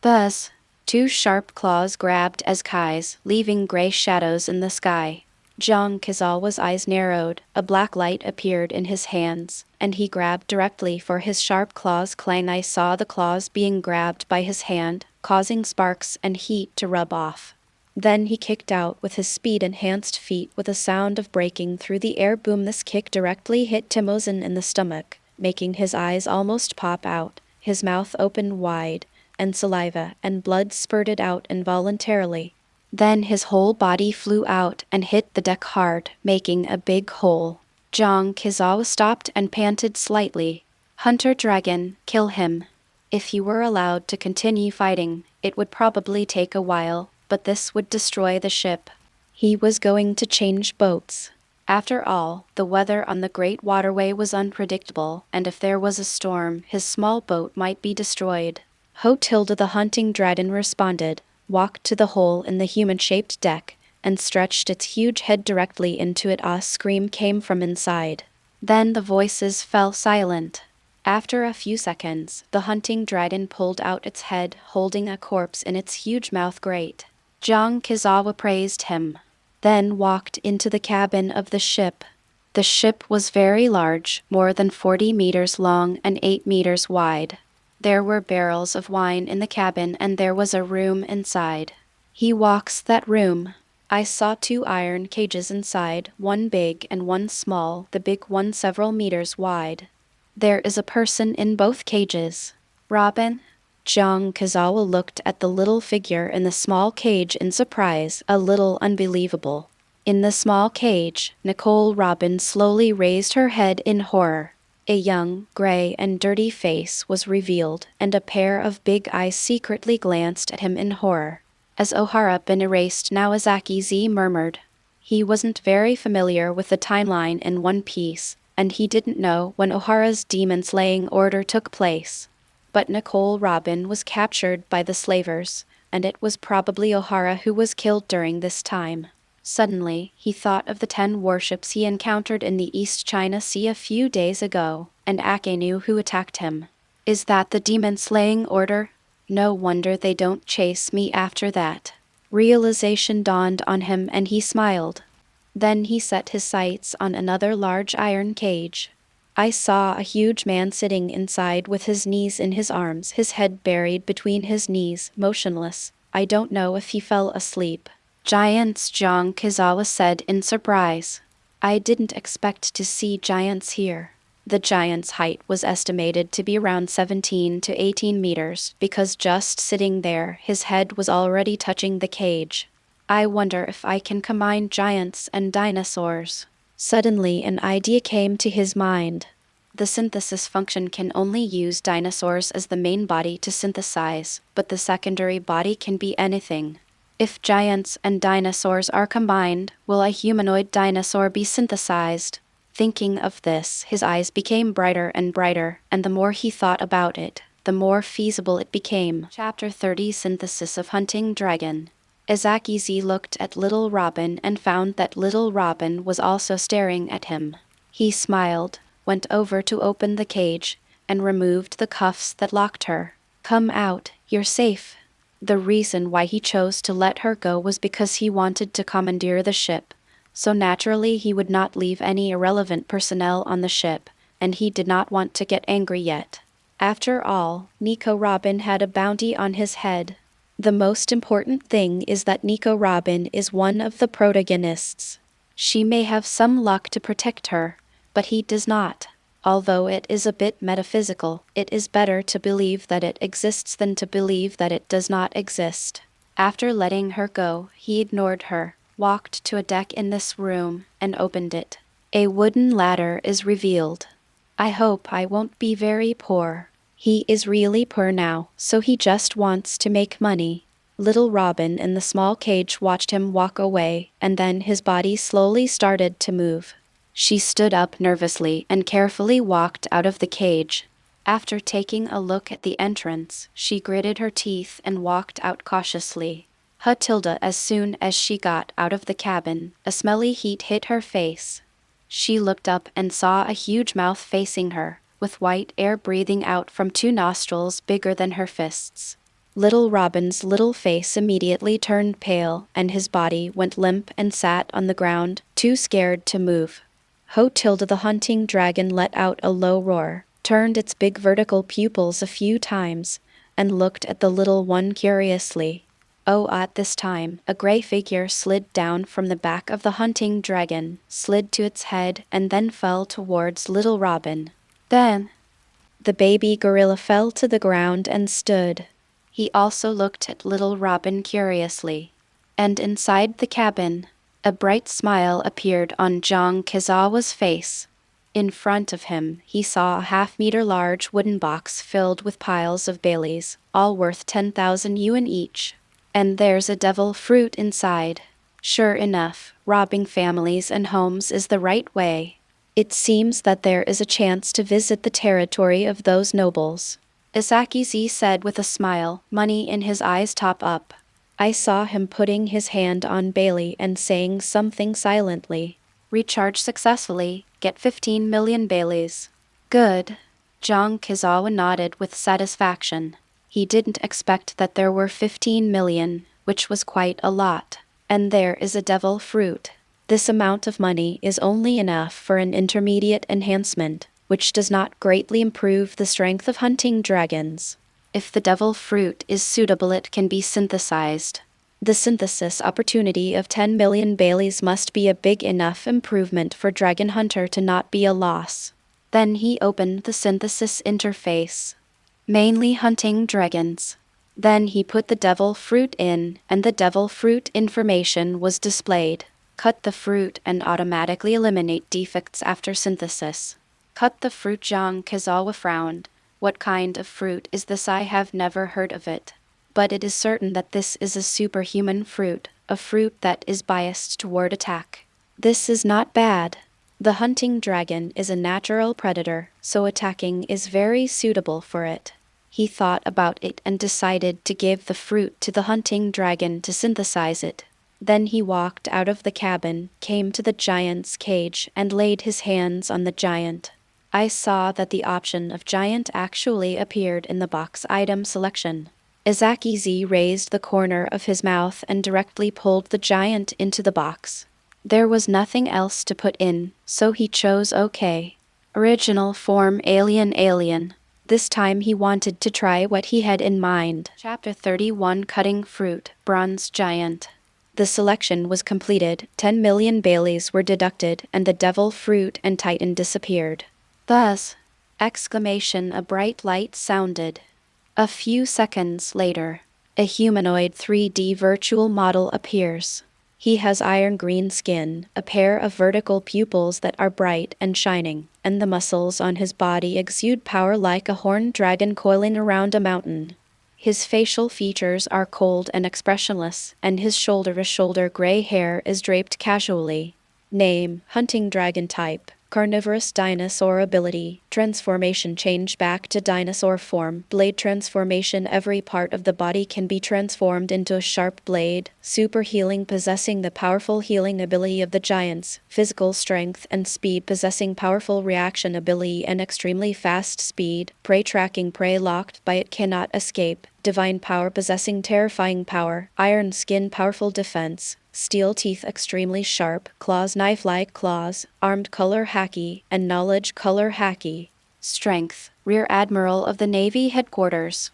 Thus, 2 sharp claws grabbed Kai's, leaving gray shadows in the sky. Jiang Kizawa's eyes narrowed, a black light appeared in his hands, and he grabbed directly for his sharp claws. Clang! I saw the claws being grabbed by his hand, causing sparks and heat to rub off. Then he kicked out with his speed-enhanced feet with a sound of breaking through the air. Boom. This kick directly hit Timothyson in the stomach, making his eyes almost pop out, his mouth opened wide, and saliva and blood spurted out involuntarily. Then his whole body flew out and hit the deck hard, making a big hole. Jiang Kizawa stopped and panted slightly. Hunter Dragon, kill him. If he were allowed to continue fighting, it would probably take a while, but this would destroy the ship. He was going to change boats. After all, the weather on the Great Waterway was unpredictable, and if there was a storm, his small boat might be destroyed. Hotilda the hunting dragon responded, walked to the hole in the human-shaped deck, and stretched its huge head directly into it. A scream came from inside. Then the voices fell silent. After a few seconds, the hunting dragon pulled out its head, holding a corpse in its huge mouth. Great. Jiang Kizawa praised him. Then walked into the cabin of the ship. The ship was very large, more than 40 meters long and 8 meters wide. There were barrels of wine in the cabin and there was a room inside. He walks that room. I saw 2 iron cages inside, one big and one small, the big one several meters wide. There is a person in both cages. Robin? Jiang Kizawa looked at the little figure in the small cage in surprise, a little unbelievable. In the small cage, Nicole Robin slowly raised her head in horror. A young, gray and dirty face was revealed, and a pair of big eyes secretly glanced at him in horror. As O'Hara been erased now, Izaki Z murmured. He wasn't very familiar with the timeline in One Piece, and he didn't know when O'Hara's demon-slaying order took place. But Nicole Robin was captured by the slavers, and it was probably O'Hara who was killed during this time. Suddenly, he thought of the 10 warships he encountered in the East China Sea a few days ago, and Akainu who attacked him. Is that the demon-slaying order? No wonder they don't chase me after that. Realization dawned on him and he smiled. Then he set his sights on another large iron cage. I saw a huge man sitting inside with his knees in his arms, his head buried between his knees, motionless. I don't know if he fell asleep. Giants, Jiang Kizawa said in surprise. I didn't expect to see giants here. The giant's height was estimated to be around 17 to 18 meters, because just sitting there, his head was already touching the cage. I wonder if I can combine giants and dinosaurs. Suddenly an idea came to his mind. The synthesis function can only use dinosaurs as the main body to synthesize, but the secondary body can be anything. If giants and dinosaurs are combined, will a humanoid dinosaur be synthesized? Thinking of this, his eyes became brighter and brighter, and the more he thought about it, the more feasible it became. Chapter 30 Synthesis of Hunting Dragon. Izaki Z looked at Little Robin and found that Little Robin was also staring at him. He smiled, went over to open the cage, and removed the cuffs that locked her. Come out, you're safe. The reason why he chose to let her go was because he wanted to commandeer the ship, so naturally he would not leave any irrelevant personnel on the ship, and he did not want to get angry yet. After all, Nico Robin had a bounty on his head. The most important thing is that Nico Robin is one of the protagonists. She may have some luck to protect her, but he does not. Although it is a bit metaphysical, it is better to believe that it exists than to believe that it does not exist. After letting her go, he ignored her, walked to a deck in this room, and opened it. A wooden ladder is revealed. I hope I won't be very poor. He is really poor now, so he just wants to make money. Little Robin in the small cage watched him walk away, and then his body slowly started to move. She stood up nervously and carefully walked out of the cage. After taking a look at the entrance, she gritted her teeth and walked out cautiously. Hutilda, as soon as she got out of the cabin, a smelly heat hit her face. She looked up and saw a huge mouth facing her, with white air breathing out from 2 nostrils bigger than her fists. Little Robin's little face immediately turned pale, and his body went limp and sat on the ground, too scared to move. Hotilda the hunting dragon let out a low roar, turned its big vertical pupils a few times, and looked at the little one curiously. Oh, at this time, a gray figure slid down from the back of the hunting dragon, slid to its head, and then fell towards Little Robin. Then, the baby gorilla fell to the ground and stood. He also looked at Little Robin curiously. And inside the cabin, a bright smile appeared on Zhang Kizawa's face. In front of him, he saw a half-meter large wooden box filled with piles of Baileys, all worth 10,000 yuan each. And there's a devil fruit inside. Sure enough, robbing families and homes is the right way. It seems that there is a chance to visit the territory of those nobles. Isaki said with a smile, money in his eyes top up. I saw him putting his hand on Bailey and saying something silently. Recharge successfully, get 15 million Baileys. Good. Zhang Kizawa nodded with satisfaction. He didn't expect that there were 15 million, which was quite a lot. And there is a devil fruit. This amount of money is only enough for an intermediate enhancement, which does not greatly improve the strength of hunting dragons. If the devil fruit is suitable, it can be synthesized. The synthesis opportunity of 10 million Baileys must be a big enough improvement for Dragon Hunter to not be a loss. Then he opened the synthesis interface. Mainly hunting dragons. Then he put the devil fruit in, and the devil fruit information was displayed. Cut the fruit and automatically eliminate defects after synthesis. Cut the fruit. Zhang Kizawa frowned. What kind of fruit is this? I have never heard of it. But it is certain that this is a superhuman fruit, a fruit that is biased toward attack. This is not bad. The hunting dragon is a natural predator, so attacking is very suitable for it. He thought about it and decided to give the fruit to the hunting dragon to synthesize it. Then he walked out of the cabin, came to the giant's cage, and laid his hands on the giant. I saw that the option of giant actually appeared in the box item selection. Izaki raised the corner of his mouth and directly pulled the giant into the box. There was nothing else to put in, so he chose OK. Original form alien. This time he wanted to try what he had in mind. Chapter 31 Cutting Fruit, Bronze Giant. The selection was completed, 10 million Baileys were deducted, and the devil fruit and titan disappeared. Thus! Exclamation! A bright light sounded. A few seconds later, a humanoid 3D virtual model appears. He has iron-green skin, a pair of vertical pupils that are bright and shining, and the muscles on his body exude power like a horned dragon coiling around a mountain. His facial features are cold and expressionless, and his shoulder-to-shoulder gray hair is draped casually. Name: Hunting Dragon Type. Carnivorous dinosaur ability, transformation change back to dinosaur form, blade transformation every part of the body can be transformed into a sharp blade, super healing possessing the powerful healing ability of the giants, physical strength and speed possessing powerful reaction ability and extremely fast speed, prey tracking prey locked by it cannot escape, divine power possessing terrifying power, iron skin powerful defense, steel teeth extremely sharp, claws knife-like claws, armed color hacky, and knowledge color hacky. Strength, Rear Admiral of the Navy Headquarters.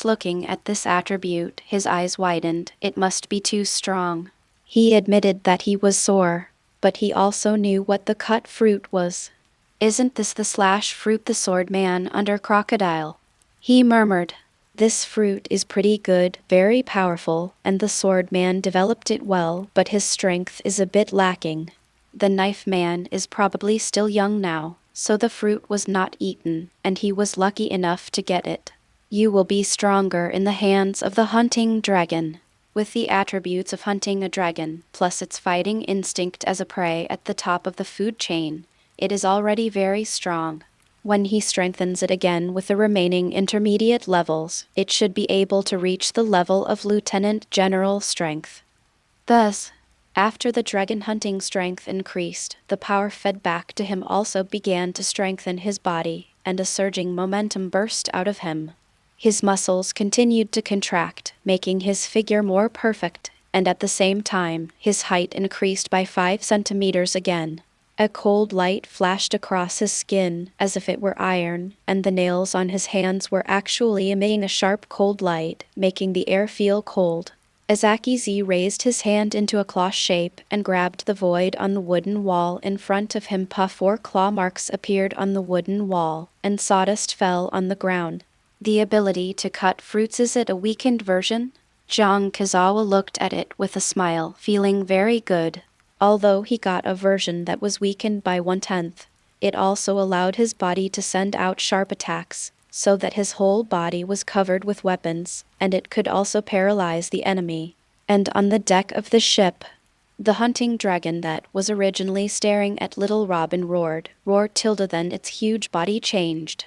Looking at this attribute, his eyes widened. It must be too strong. He admitted that he was sore, but he also knew what the cut fruit was. Isn't this the slash fruit the sword man under Crocodile? He murmured. This fruit is pretty good, very powerful, and the sword man developed it well, but his strength is a bit lacking. The knife man is probably still young now, so the fruit was not eaten, and he was lucky enough to get it. You will be stronger in the hands of the hunting dragon. With the attributes of hunting a dragon, plus its fighting instinct as a prey at the top of the food chain, it is already very strong. When he strengthens it again with the remaining intermediate levels, it should be able to reach the level of Lieutenant General strength. Thus, after the dragon hunting strength increased, the power fed back to him also began to strengthen his body, and a surging momentum burst out of him. His muscles continued to contract, making his figure more perfect, and at the same time, his height increased by 5 centimeters again. A cold light flashed across his skin, as if it were iron, and the nails on his hands were actually emitting a sharp cold light, making the air feel cold. Izaki raised his hand into a claw shape and grabbed the void on the wooden wall in front of him. 4 claw marks appeared on the wooden wall, and sawdust fell on the ground. The ability to cut fruits, is it a weakened version? Jiang Kazawa looked at it with a smile, feeling very good. Although he got a version that was weakened by 1/10, it also allowed his body to send out sharp attacks, so that his whole body was covered with weapons, and it could also paralyze the enemy. And on the deck of the ship, the hunting dragon that was originally staring at little Robin roared, then its huge body changed.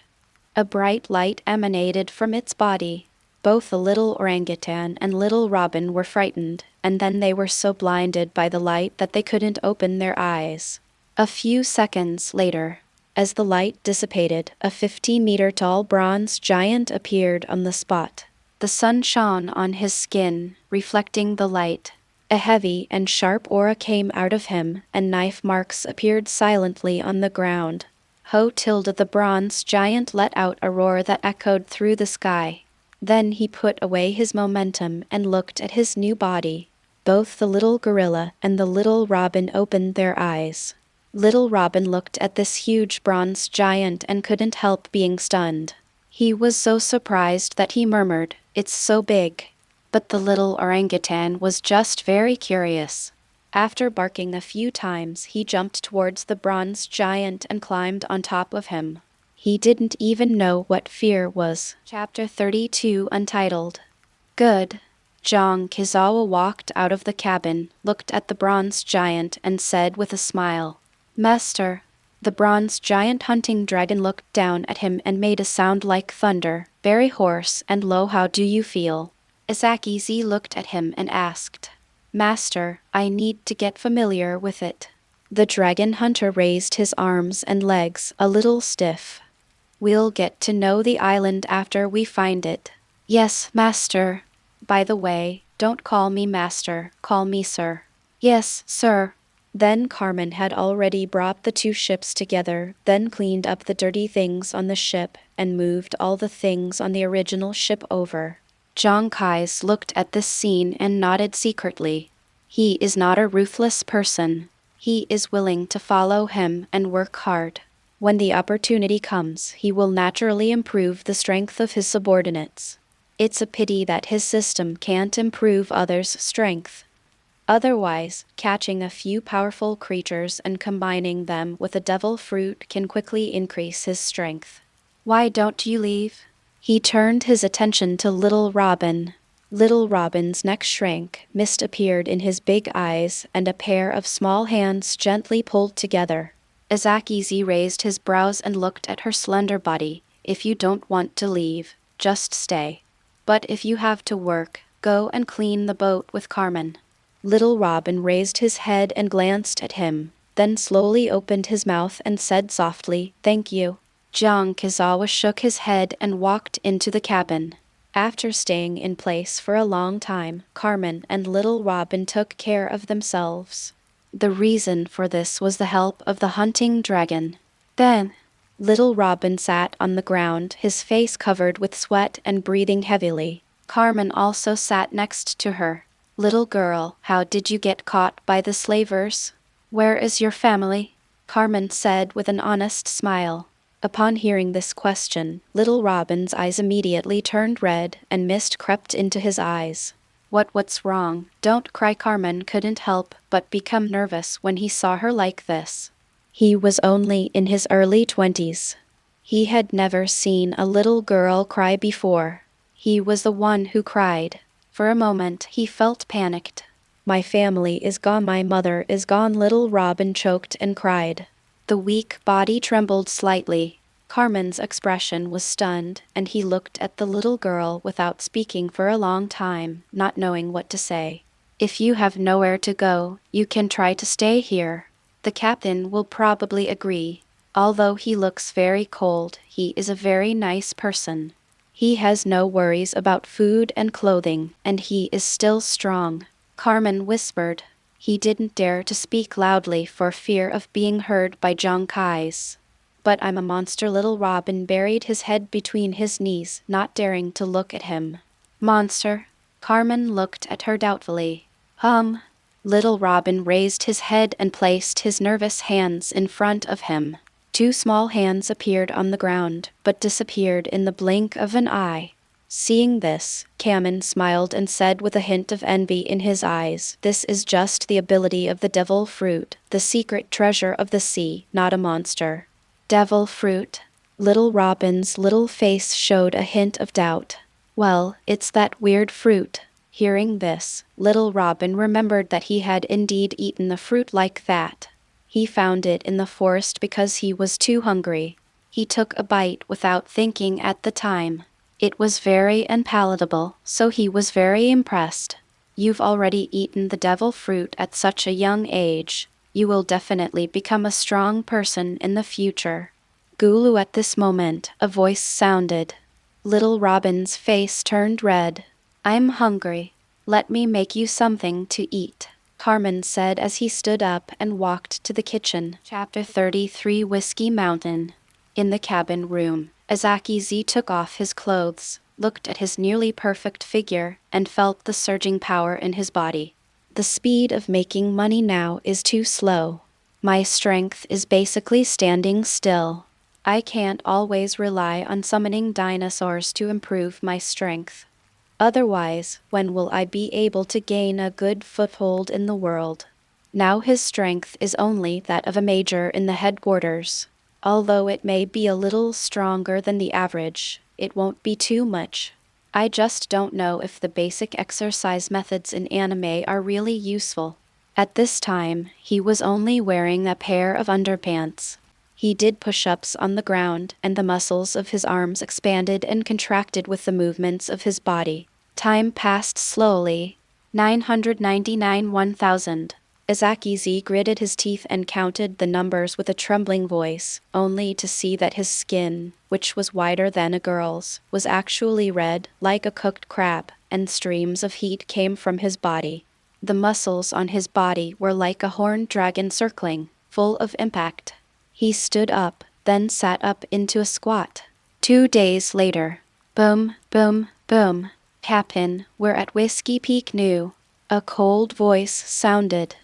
A bright light emanated from its body. Both the little orangutan and little Robin were frightened, and then they were so blinded by the light that they couldn't open their eyes. A few seconds later, as the light dissipated, a 50-meter-tall bronze giant appeared on the spot. The sun shone on his skin, reflecting the light. A heavy and sharp aura came out of him, and knife marks appeared silently on the ground. The bronze giant let out a roar that echoed through the sky. Then he put away his momentum and looked at his new body. Both the little gorilla and the little Robin opened their eyes. Little Robin looked at this huge bronze giant and couldn't help being stunned. He was so surprised that he murmured, "It's so big." But the little orangutan was just very curious. After barking a few times, he jumped towards the bronze giant and climbed on top of him. He didn't even know what fear was. Chapter 32 Untitled. Good. Jiang Kizawa walked out of the cabin, looked at the bronze giant, and said with a smile, "Master." The bronze giant hunting dragon looked down at him and made a sound like thunder, very hoarse and low. "How do you feel?" Isakizi looked at him and asked, "Master, I need to get familiar with it." The dragon hunter raised his arms and legs, a little stiff. "We'll get to know the island after we find it." "Yes, master." "By the way, don't call me master, call me sir." "Yes, sir." Then Carmen had already brought the two ships together, then cleaned up the dirty things on the ship, and moved all the things on the original ship over. Zhang Kais looked at this scene and nodded secretly. He is not a ruthless person. He is willing to follow him and work hard. When the opportunity comes, he will naturally improve the strength of his subordinates. It's a pity that his system can't improve others' strength. Otherwise, catching a few powerful creatures and combining them with a devil fruit can quickly increase his strength. "Why don't you leave?" He turned his attention to little Robin. Little Robin's neck shrank, mist appeared in his big eyes, and a pair of small hands gently pulled together. Isakizi raised his brows and looked at her slender body. "If you don't want to leave, just stay. But if you have to work, go and clean the boat with Carmen." Little Robin raised his head and glanced at him, then slowly opened his mouth and said softly, "Thank you." Jiang Kizawa shook his head and walked into the cabin. After staying in place for a long time, Carmen and little Robin took care of themselves. The reason for this was the help of the hunting dragon. Then, little Robin sat on the ground, his face covered with sweat and breathing heavily. Carmen also sat next to her. "Little girl, how did you get caught by the slavers? Where is your family?" Carmen said with an honest smile. Upon hearing this question, little Robin's eyes immediately turned red and mist crept into his eyes. What's wrong? Don't cry." Carmen couldn't help but become nervous when he saw her like this. He was only in his early 20s. He had never seen a little girl cry before. He was the one who cried. For a moment, he felt panicked. "My family is gone, my mother is gone." Little Robin choked and cried. The weak body trembled slightly. Carmen's expression was stunned, and he looked at the little girl without speaking for a long time, not knowing what to say. "If you have nowhere to go, you can try to stay here. The captain will probably agree. Although he looks very cold, he is a very nice person. He has no worries about food and clothing, and he is still strong." Carmen whispered. He didn't dare to speak loudly for fear of being heard by Zhang Kais. "But I'm a monster." Little Robin buried his head between his knees, not daring to look at him. "Monster?" Carmen looked at her doubtfully. Little Robin raised his head and placed his nervous hands in front of him. Two small hands appeared on the ground, but disappeared in the blink of an eye. Seeing this, Kamen smiled and said with a hint of envy in his eyes, "This is just the ability of the devil fruit, the secret treasure of the sea, not a monster." Devil fruit? Little Robin's little face showed a hint of doubt. "Well, it's that weird fruit." Hearing this, little Robin remembered that he had indeed eaten a fruit like that. He found it in the forest because he was too hungry. He took a bite without thinking at the time. It was very unpalatable, so he was very impressed. "You've already eaten the devil fruit at such a young age. You will definitely become a strong person in the future." Gulu, at this moment, a voice sounded. Little Robin's face turned red. "I'm hungry. Let me make you something to eat," Carmen said as he stood up and walked to the kitchen. Chapter 33, Whiskey Mountain. In the cabin room, Azaki Z took off his clothes, looked at his nearly perfect figure, and felt the surging power in his body. "The speed of making money now is too slow. My strength is basically standing still. I can't always rely on summoning dinosaurs to improve my strength. Otherwise, when will I be able to gain a good foothold in the world?" Now his strength is only that of a major in the headquarters. Although it may be a little stronger than the average, it won't be too much. I just don't know if the basic exercise methods in anime are really useful. At this time, he was only wearing a pair of underpants. He did push-ups on the ground, and the muscles of his arms expanded and contracted with the movements of his body. Time passed slowly. 999 1000. Azaki Z gritted his teeth and counted the numbers with a trembling voice, only to see that his skin, which was whiter than a girl's, was actually red, like a cooked crab, and streams of heat came from his body. The muscles on his body were like a horned dragon circling, full of impact. He stood up, then sat up into a squat. 2 days later. Boom, boom, boom. "Captain, we're at Whiskey Peak New." A cold voice sounded.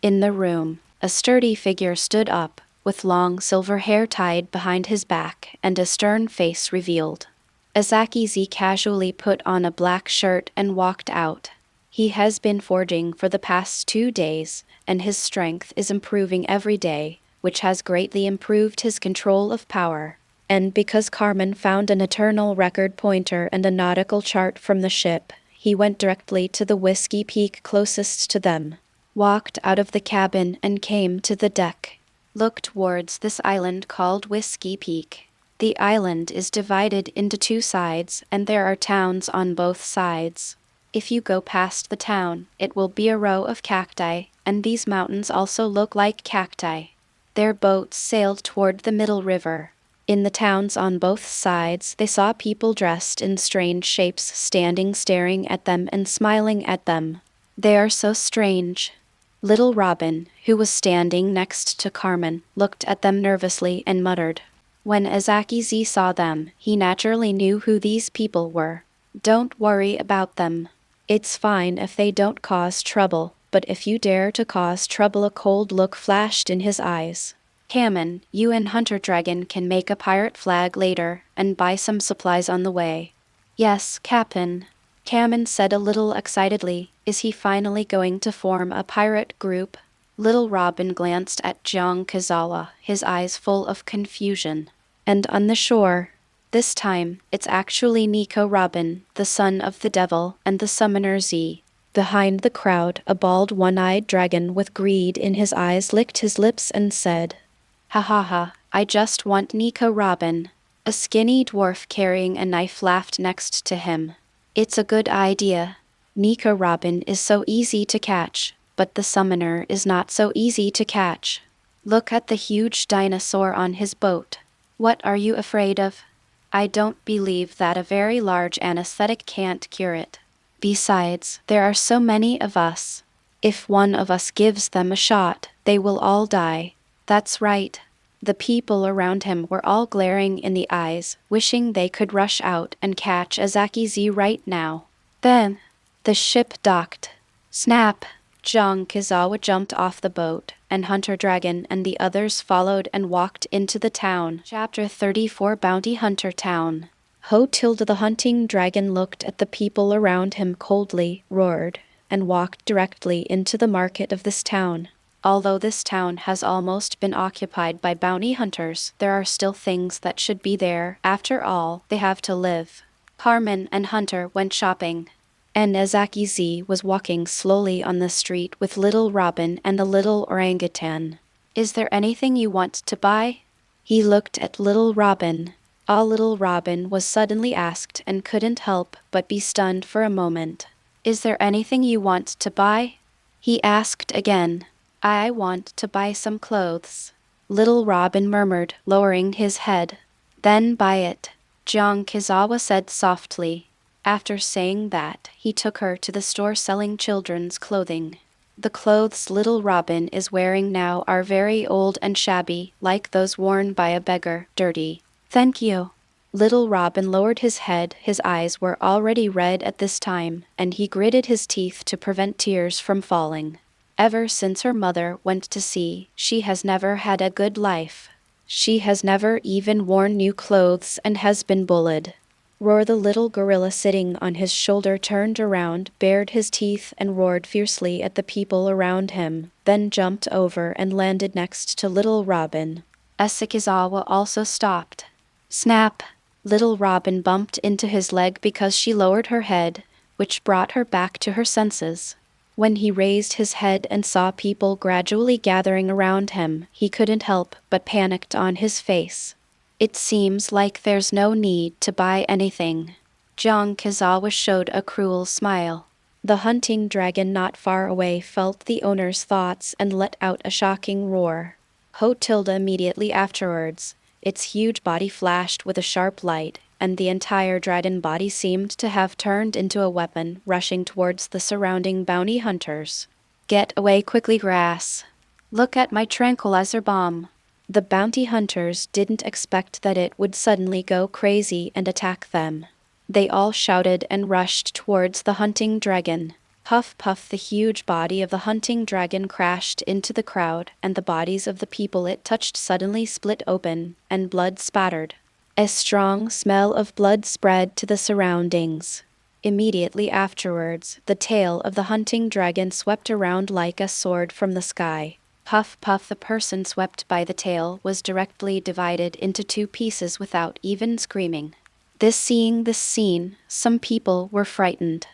In the room, a sturdy figure stood up, with long silver hair tied behind his back and a stern face revealed. Azaki Z casually put on a black shirt and walked out. He has been forging for the past 2 days, and his strength is improving every day, which has greatly improved his control of power. And because Carmen found an eternal record pointer and a nautical chart from the ship, he went directly to the Whiskey Peak closest to them, walked out of the cabin and came to the deck. Look towards this island called Whiskey Peak. The island is divided into 2 sides, and there are towns on both sides. If you go past the town, it will be a row of cacti, and these mountains also look like cacti. Their boats sailed toward the middle river. In the towns on both sides, they saw people dressed in strange shapes standing staring at them and smiling at them. They are so strange. Little Robin, who was standing next to Carmen, looked at them nervously and muttered. When Azaki Z saw them, he naturally knew who these people were. "Don't worry about them. It's fine if they don't cause trouble, but if you dare to cause trouble," a cold look flashed in his eyes. "Kamen, you and Hunter Dragon can make a pirate flag later, and buy some supplies on the way." "Yes, Captain." Kamen said a little excitedly. Is he finally going to form a pirate group? Little Robin glanced at Jiang Kazawa, his eyes full of confusion. And on the shore, this time, it's actually Nico Robin, the son of the devil, and the summoner Z. Behind the crowd, a bald one-eyed dragon with greed in his eyes licked his lips and said, "Ha ha ha, I just want Nico Robin." A skinny dwarf carrying a knife laughed next to him. "It's a good idea. Nico Robin is so easy to catch, but the summoner is not so easy to catch. Look at the huge dinosaur on his boat. What are you afraid of? I don't believe that a very large anesthetic can't cure it. Besides, there are so many of us. If one of us gives them a shot, they will all die." "That's right." The people around him were all glaring in the eyes, wishing they could rush out and catch Azaki Z right now. Then, the ship docked. Snap! Jiang Kizawa jumped off the boat, and Hunter Dragon and the others followed and walked into the town. Chapter 34, Bounty Hunter Town. Ho Tilda the hunting dragon looked at the people around him coldly, roared, and walked directly into the market of this town. Although this town has almost been occupied by bounty hunters, there are still things that should be there. After all, they have to live. Carmen and Hunter went shopping, and Azaki Z was walking slowly on the street with little Robin and the little orangutan. Is there anything you want to buy? He looked at little Robin. All little Robin was suddenly asked and couldn't help but be stunned for a moment. Is there anything you want to buy? He asked again. I want to buy some clothes. Little Robin murmured, lowering his head. Then buy it, Jiang Kizawa said softly. After saying that, he took her to the store selling children's clothing. The clothes little Robin is wearing now are very old and shabby, like those worn by a beggar, dirty. Thank you. Little Robin lowered his head. His eyes were already red at this time, and he gritted his teeth to prevent tears from falling. Ever since her mother went to sea, she has never had a good life. She has never even worn new clothes and has been bullied. Roar the little gorilla sitting on his shoulder turned around, bared his teeth and roared fiercely at the people around him, then jumped over and landed next to little Robin. Esakizawa also stopped. Snap! Little Robin bumped into his leg because she lowered her head, which brought her back to her senses. When he raised his head and saw people gradually gathering around him, he couldn't help but panicked on his face. It seems like there's no need to buy anything. Jiang Kizawa showed a cruel smile. The hunting dragon not far away felt the owner's thoughts and let out a shocking roar. Ho Tilda immediately afterwards. Its huge body flashed with a sharp light, and the entire dragon body seemed to have turned into a weapon, rushing towards the surrounding bounty hunters. Get away quickly, grass. Look at my tranquilizer bomb. The bounty hunters didn't expect that it would suddenly go crazy and attack them. They all shouted and rushed towards the hunting dragon. Puff puff, the huge body of the hunting dragon crashed into the crowd, and the bodies of the people it touched suddenly split open, and blood spattered. A strong smell of blood spread to the surroundings. Immediately afterwards, the tail of the hunting dragon swept around like a sword from the sky. Puff puff, the person swept by the tail was directly divided into two pieces without even screaming. Seeing this scene, some people were frightened.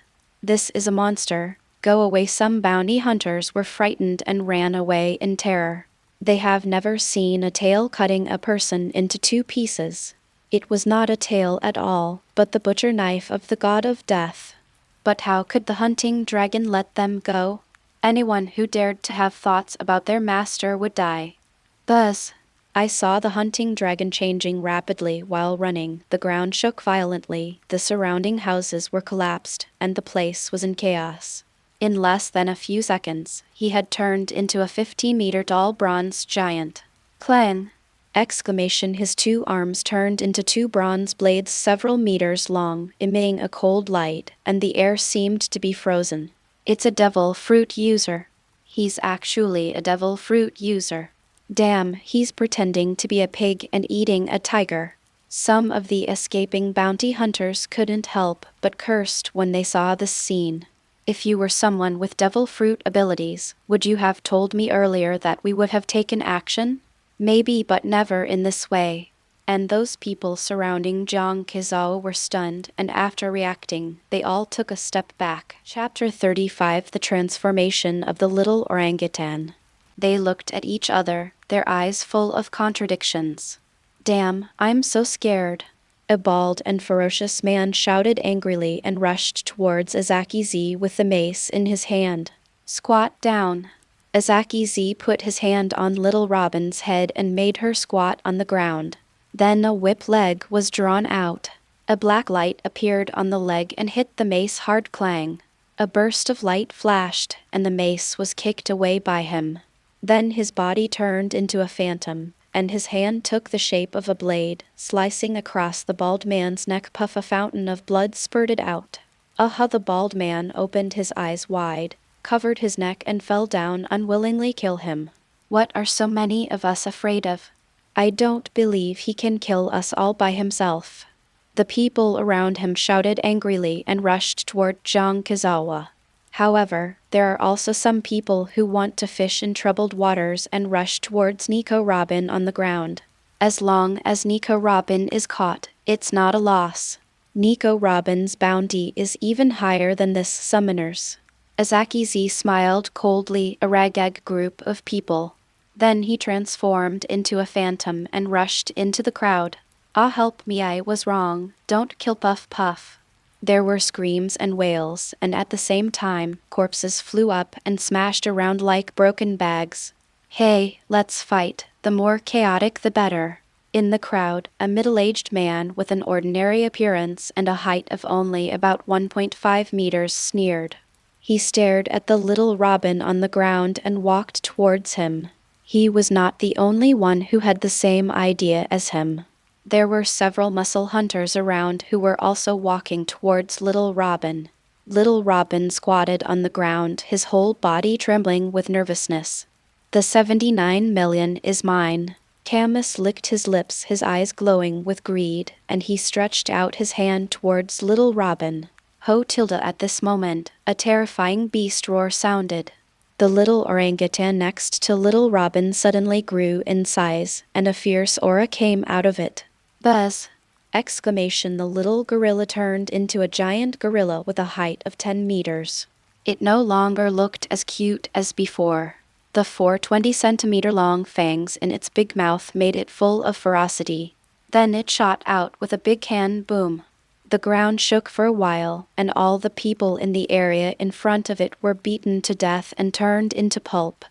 This is a monster. Go away. Some bounty hunters were frightened and ran away in terror. They have never seen a tail cutting a person into two pieces. It was not a tail at all, but the butcher knife of the god of death. But how could the hunting dragon let them go? Anyone who dared to have thoughts about their master would die. Buzz! I saw the hunting dragon changing rapidly while running. The ground shook violently, the surrounding houses were collapsed, and the place was in chaos. In less than a few seconds, he had turned into a 50-meter tall bronze giant. Clang! Exclamation! His two arms turned into two bronze blades several meters long, emitting a cold light, and the air seemed to be frozen. It's a devil fruit user. He's actually a devil fruit user. Damn, he's pretending to be a pig and eating a tiger. Some of the escaping bounty hunters couldn't help but cursed when they saw this scene. If you were someone with devil fruit abilities, would you have told me earlier that we would have taken action? Maybe, but never in this way. And those people surrounding Jiang Kizawa were stunned, and after reacting, they all took a step back. Chapter 35: The Transformation of the Little Orangutan. They looked at each other, their eyes full of contradictions. Damn, I'm so scared. A bald and ferocious man shouted angrily and rushed towards Azaki Z with the mace in his hand. Squat down. Azaki Z put his hand on little Robin's head and made her squat on the ground. Then a whip leg was drawn out. A black light appeared on the leg and hit the mace hard. Clang. A burst of light flashed, and the mace was kicked away by him. Then his body turned into a phantom, and his hand took the shape of a blade, slicing across the bald man's neck. Puff, a fountain of blood spurted out. Aha! The bald man opened his eyes wide, covered his neck and fell down unwillingly. Kill him. What are so many of us afraid of? I don't believe he can kill us all by himself. The people around him shouted angrily and rushed toward Jiang Kizawa. However, there are also some people who want to fish in troubled waters and rush towards Nico Robin on the ground. As long as Nico Robin is caught, it's not a loss. Nico Robin's bounty is even higher than this summoner's. Azaki Z smiled coldly at a ragged group of people. Then he transformed into a phantom and rushed into the crowd. Ah, help me, I was wrong. Don't kill Puff Puff. There were screams and wails, and at the same time, corpses flew up and smashed around like broken bags. Hey, let's fight. The more chaotic the better. In the crowd, a middle-aged man with an ordinary appearance and a height of only about 1.5 meters sneered. He stared at the little Robin on the ground and walked towards him. He was not the only one who had the same idea as him. There were several muscle hunters around who were also walking towards little Robin. Little Robin squatted on the ground, his whole body trembling with nervousness. The 79 million is mine. Camus licked his lips, his eyes glowing with greed, and he stretched out his hand towards little Robin. Ho tilde at this moment, a terrifying beast roar sounded. The little orangutan next to little Robin suddenly grew in size, and a fierce aura came out of it. Buzz! Exclamation! The little gorilla turned into a giant gorilla with a height of 10 meters. It no longer looked as cute as before. The 420-centimeter long fangs in its big mouth made it full of ferocity. Then it shot out with a big cannon boom. The ground shook for a while, and all the people in the area in front of it were beaten to death and turned into pulp.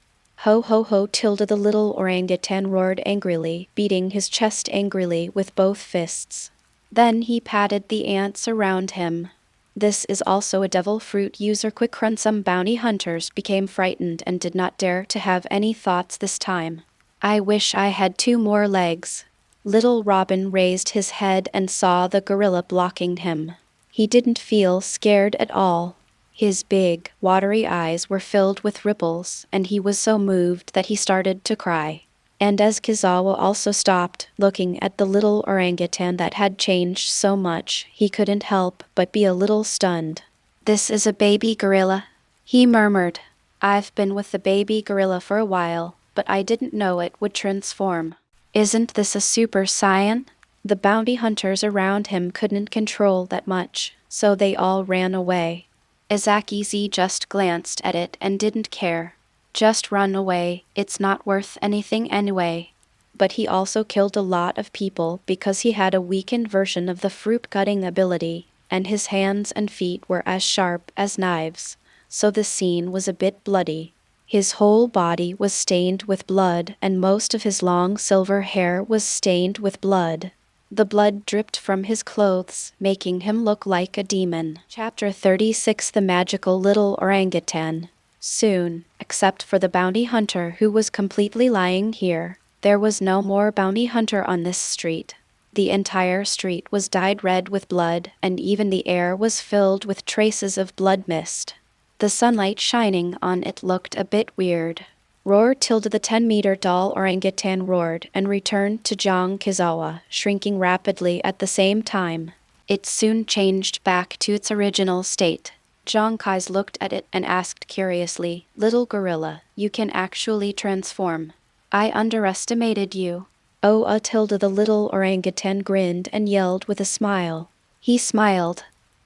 Ho ho ho tilde! The little orangutan roared angrily, beating his chest angrily with both fists. Then he patted the ants around him. This is also a devil fruit user. Quick run! Some bounty hunters became frightened and did not dare to have any thoughts this time. I wish I had 2 more legs. Little Robin raised his head and saw the gorilla blocking him. He didn't feel scared at all. His big, watery eyes were filled with ripples, and he was so moved that he started to cry. And as Kizawa also stopped looking at the little orangutan that had changed so much, he couldn't help but be a little stunned. This is a baby gorilla, he murmured. I've been with the baby gorilla for a while, but I didn't know it would transform. Isn't this a super saiyan? The bounty hunters around him couldn't control that much, so they all ran away. Izaki Z just glanced at it and didn't care. Just run away, it's not worth anything anyway. But he also killed a lot of people because he had a weakened version of the fruit-cutting ability, and his hands and feet were as sharp as knives, so the scene was a bit bloody. His whole body was stained with blood, and most of his long silver hair was stained with blood. The blood dripped from his clothes, making him look like a demon. Chapter 36: The Magical Little Orangutan. Soon, except for the bounty hunter who was completely lying here, there was no more bounty hunter on this street. The entire street was dyed red with blood, and even the air was filled with traces of blood mist. The sunlight shining on it looked a bit weird. Roar tilde! The 10-meter tall orangutan roared and returned to Jiang Kizawa, shrinking rapidly at the same time. It soon changed back to its original state. Jiang Kai's looked at it and asked curiously, Little gorilla, you can actually transform. I underestimated you. Oh, tilde! The little orangutan grinned and yelled with a smile. He smiled.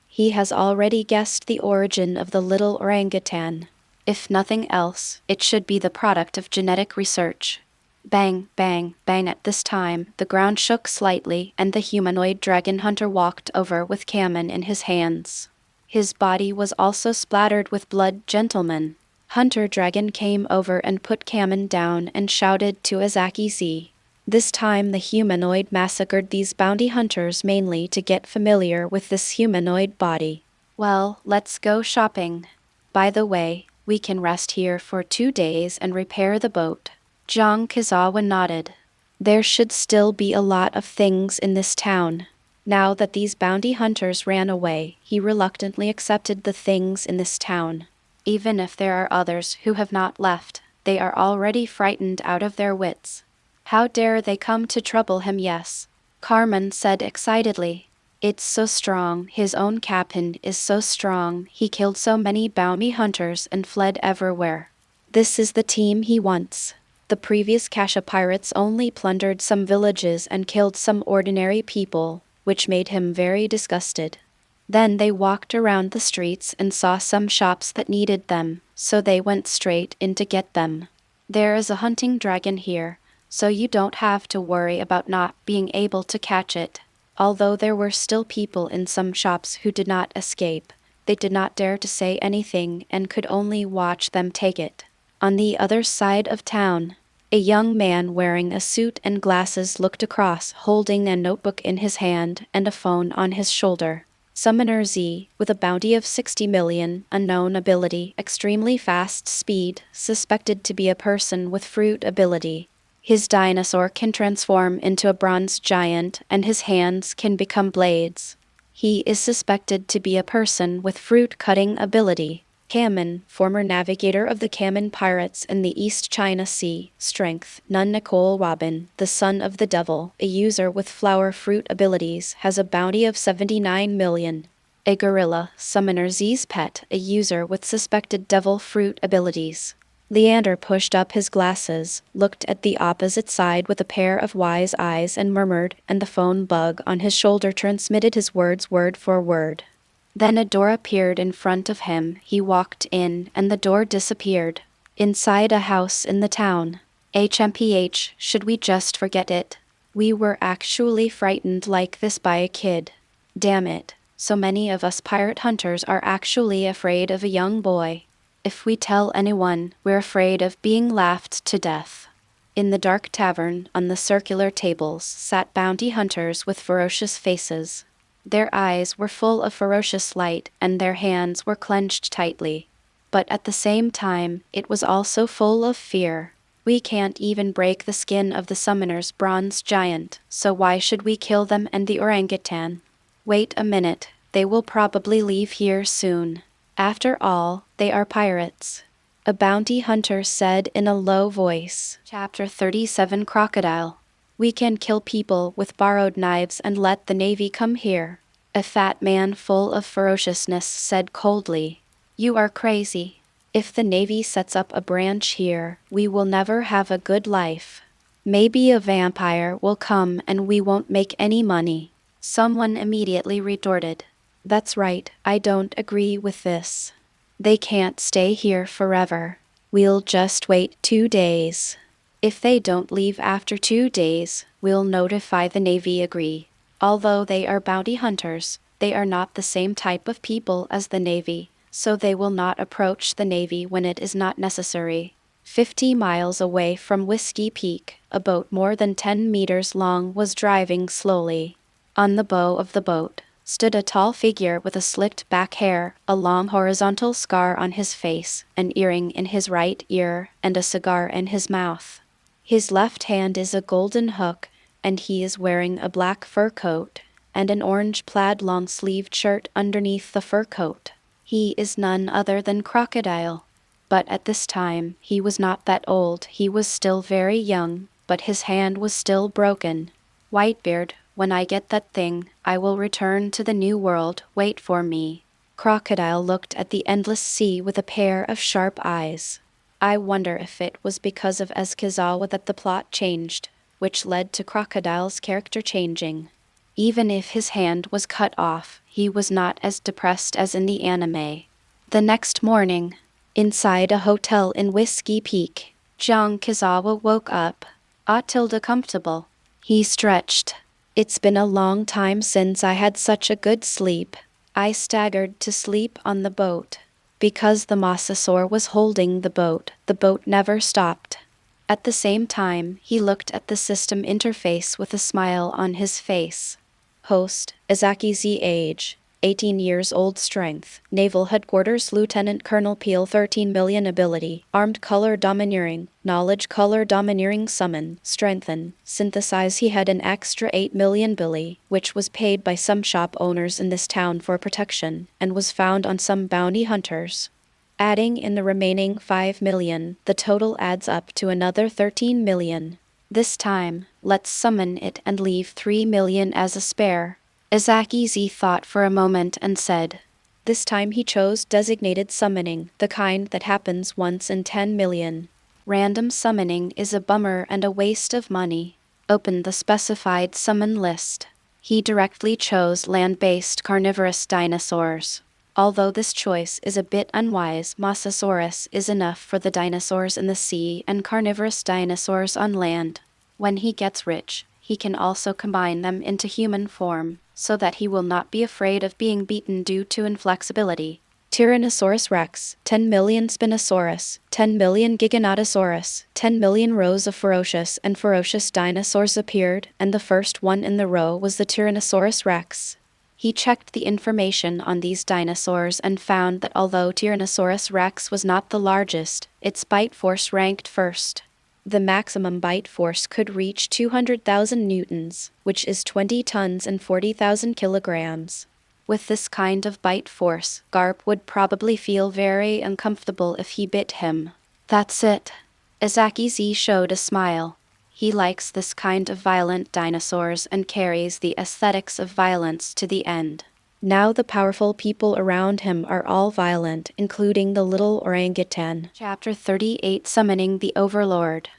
He has already guessed the origin of the little orangutan. If nothing else, it should be the product of genetic research. Bang, bang, bang! At this time, the ground shook slightly, and the humanoid dragon hunter walked over with Kamen in his hands. His body was also splattered with blood. Gentlemen. Hunter Dragon came over and put Kamen down and shouted to Izaki Z. This time the humanoid massacred these bounty hunters mainly to get familiar with this humanoid body. Well, let's go shopping. By the way, we can rest here for 2 days and repair the boat. Jiang Kizawa nodded. There should still be a lot of things in this town. Now that these bounty hunters ran away, he reluctantly accepted the things in this town. Even if there are others who have not left, they are already frightened out of their wits. How dare they come to trouble him? Yes, Carmen said excitedly. It's so strong. His own captain is so strong. He killed so many bounty hunters and fled everywhere. This is the team he wants. The previous Kasha pirates only plundered some villages and killed some ordinary people, which made him very disgusted. Then they walked around the streets and saw some shops that needed them, so they went straight in to get them. There is a hunting dragon here, so you don't have to worry about not being able to catch it. Although there were still people in some shops who did not escape, they did not dare to say anything and could only watch them take it. On the other side of town, a young man wearing a suit and glasses looked across, holding a notebook in his hand and a phone on his shoulder. Summoner Z, with a bounty of 60 million, unknown ability, extremely fast speed, suspected to be a person with fruit ability. His dinosaur can transform into a bronze giant, and his hands can become blades. He is suspected to be a person with fruit-cutting ability. Kamen, former navigator of the Kamen pirates in the East China Sea. Strength, Nun Nicole Robin, the son of the devil, a user with flower fruit abilities, has a bounty of 79 million. A gorilla, Summoner Z's pet, a user with suspected devil fruit abilities. Leander pushed up his glasses, looked at the opposite side with a pair of wise eyes and murmured, and the phone bug on his shoulder transmitted his words word for word. Then a door appeared in front of him. He walked in, and the door disappeared. Inside a house in the town. HMPH, should we just forget it? We were actually frightened like this by a kid. Damn it, so many of us pirate hunters are actually afraid of a young boy. If we tell anyone, we're afraid of being laughed to death. In the dark tavern, on the circular tables, sat bounty hunters with ferocious faces. Their eyes were full of ferocious light, and their hands were clenched tightly. But at the same time, it was also full of fear. We can't even break the skin of the summoner's bronze giant, so why should we kill them and the orangutan? Wait a minute, they will probably leave here soon. After all, they are pirates. A bounty hunter said in a low voice. Chapter 37 Crocodile. We can kill people with borrowed knives and let the Navy come here. A fat man full of ferociousness said coldly. You are crazy. If the Navy sets up a branch here, we will never have a good life. Maybe a vampire will come and we won't make any money. Someone immediately retorted. That's right, I don't agree with this. They can't stay here forever. We'll just wait 2 days. If they don't leave after 2 days, we'll notify the Navy. Agree. Although they are bounty hunters, they are not the same type of people as the Navy, so they will not approach the Navy when it is not necessary. 50 miles away from Whiskey Peak, a boat more than 10 meters long was driving slowly. On the bow of the boat stood a tall figure with a slicked back hair, a long horizontal scar on his face, an earring in his right ear, and a cigar in his mouth. His left hand is a golden hook, and he is wearing a black fur coat and an orange plaid long-sleeved shirt underneath the fur coat. He is none other than Crocodile. But at this time, he was not that old. He was still very young, but his hand was still broken. Whitebeard, when I get that thing, I will return to the New World. Wait for me. Crocodile looked at the endless sea with a pair of sharp eyes. I wonder if it was because of Eskizawa that the plot changed, which led to Crocodile's character changing. Even if his hand was cut off, he was not as depressed as in the anime. The next morning, inside a hotel in Whiskey Peak, Jiang Kizawa woke up. Comfortable. He stretched. It's been a long time since I had such a good sleep. I staggered to sleep on the boat. Because the Mosasaurus was holding the boat never stopped. At the same time, he looked at the system interface with a smile on his face. Host, Izaki Z. Age, 18 years old. Strength, Naval Headquarters Lieutenant Colonel Peel. 13 million ability, Armed Color Domineering, Knowledge Color Domineering Summon, Strengthen, Synthesize. He had an extra 8 million billy, which was paid by some shop owners in this town for protection, and was found on some bounty hunters. Adding in the remaining 5 million, the total adds up to another 13 million. This time, let's summon it and leave 3 million as a spare. Izaki Z thought for a moment and said. This time he chose designated summoning, the kind that happens once in 10 million. Random summoning is a bummer and a waste of money. Open the specified summon list. He directly chose land-based carnivorous dinosaurs. Although this choice is a bit unwise, Mosasaurus is enough for the dinosaurs in the sea and carnivorous dinosaurs on land. When he gets rich, he can also combine them into human form, so that he will not be afraid of being beaten due to inflexibility. Tyrannosaurus rex, 10 million Spinosaurus, 10 million Giganotosaurus, 10 million rows of ferocious and ferocious dinosaurs appeared, and the first one in the row was the Tyrannosaurus rex. He checked the information on these dinosaurs and found that although Tyrannosaurus rex was not the largest, its bite force ranked first. The maximum bite force could reach 200,000 newtons, which is 20 tons and 40,000 kilograms. With this kind of bite force, Garp would probably feel very uncomfortable if he bit him. That's it. Izaki Z showed a smile. He likes this kind of violent dinosaurs and carries the aesthetics of violence to the end. Now the powerful people around him are all violent, including the little orangutan. Chapter 38 Summoning the Overlord.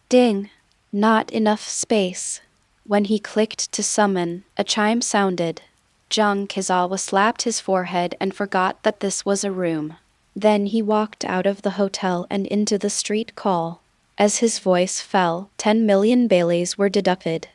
Ding! Not enough space. When he clicked to summon, a chime sounded. Jung Kizawa slapped his forehead and forgot that this was a room. Then he walked out of the hotel and into the street call. As his voice fell, 10 million Baileys were deducted.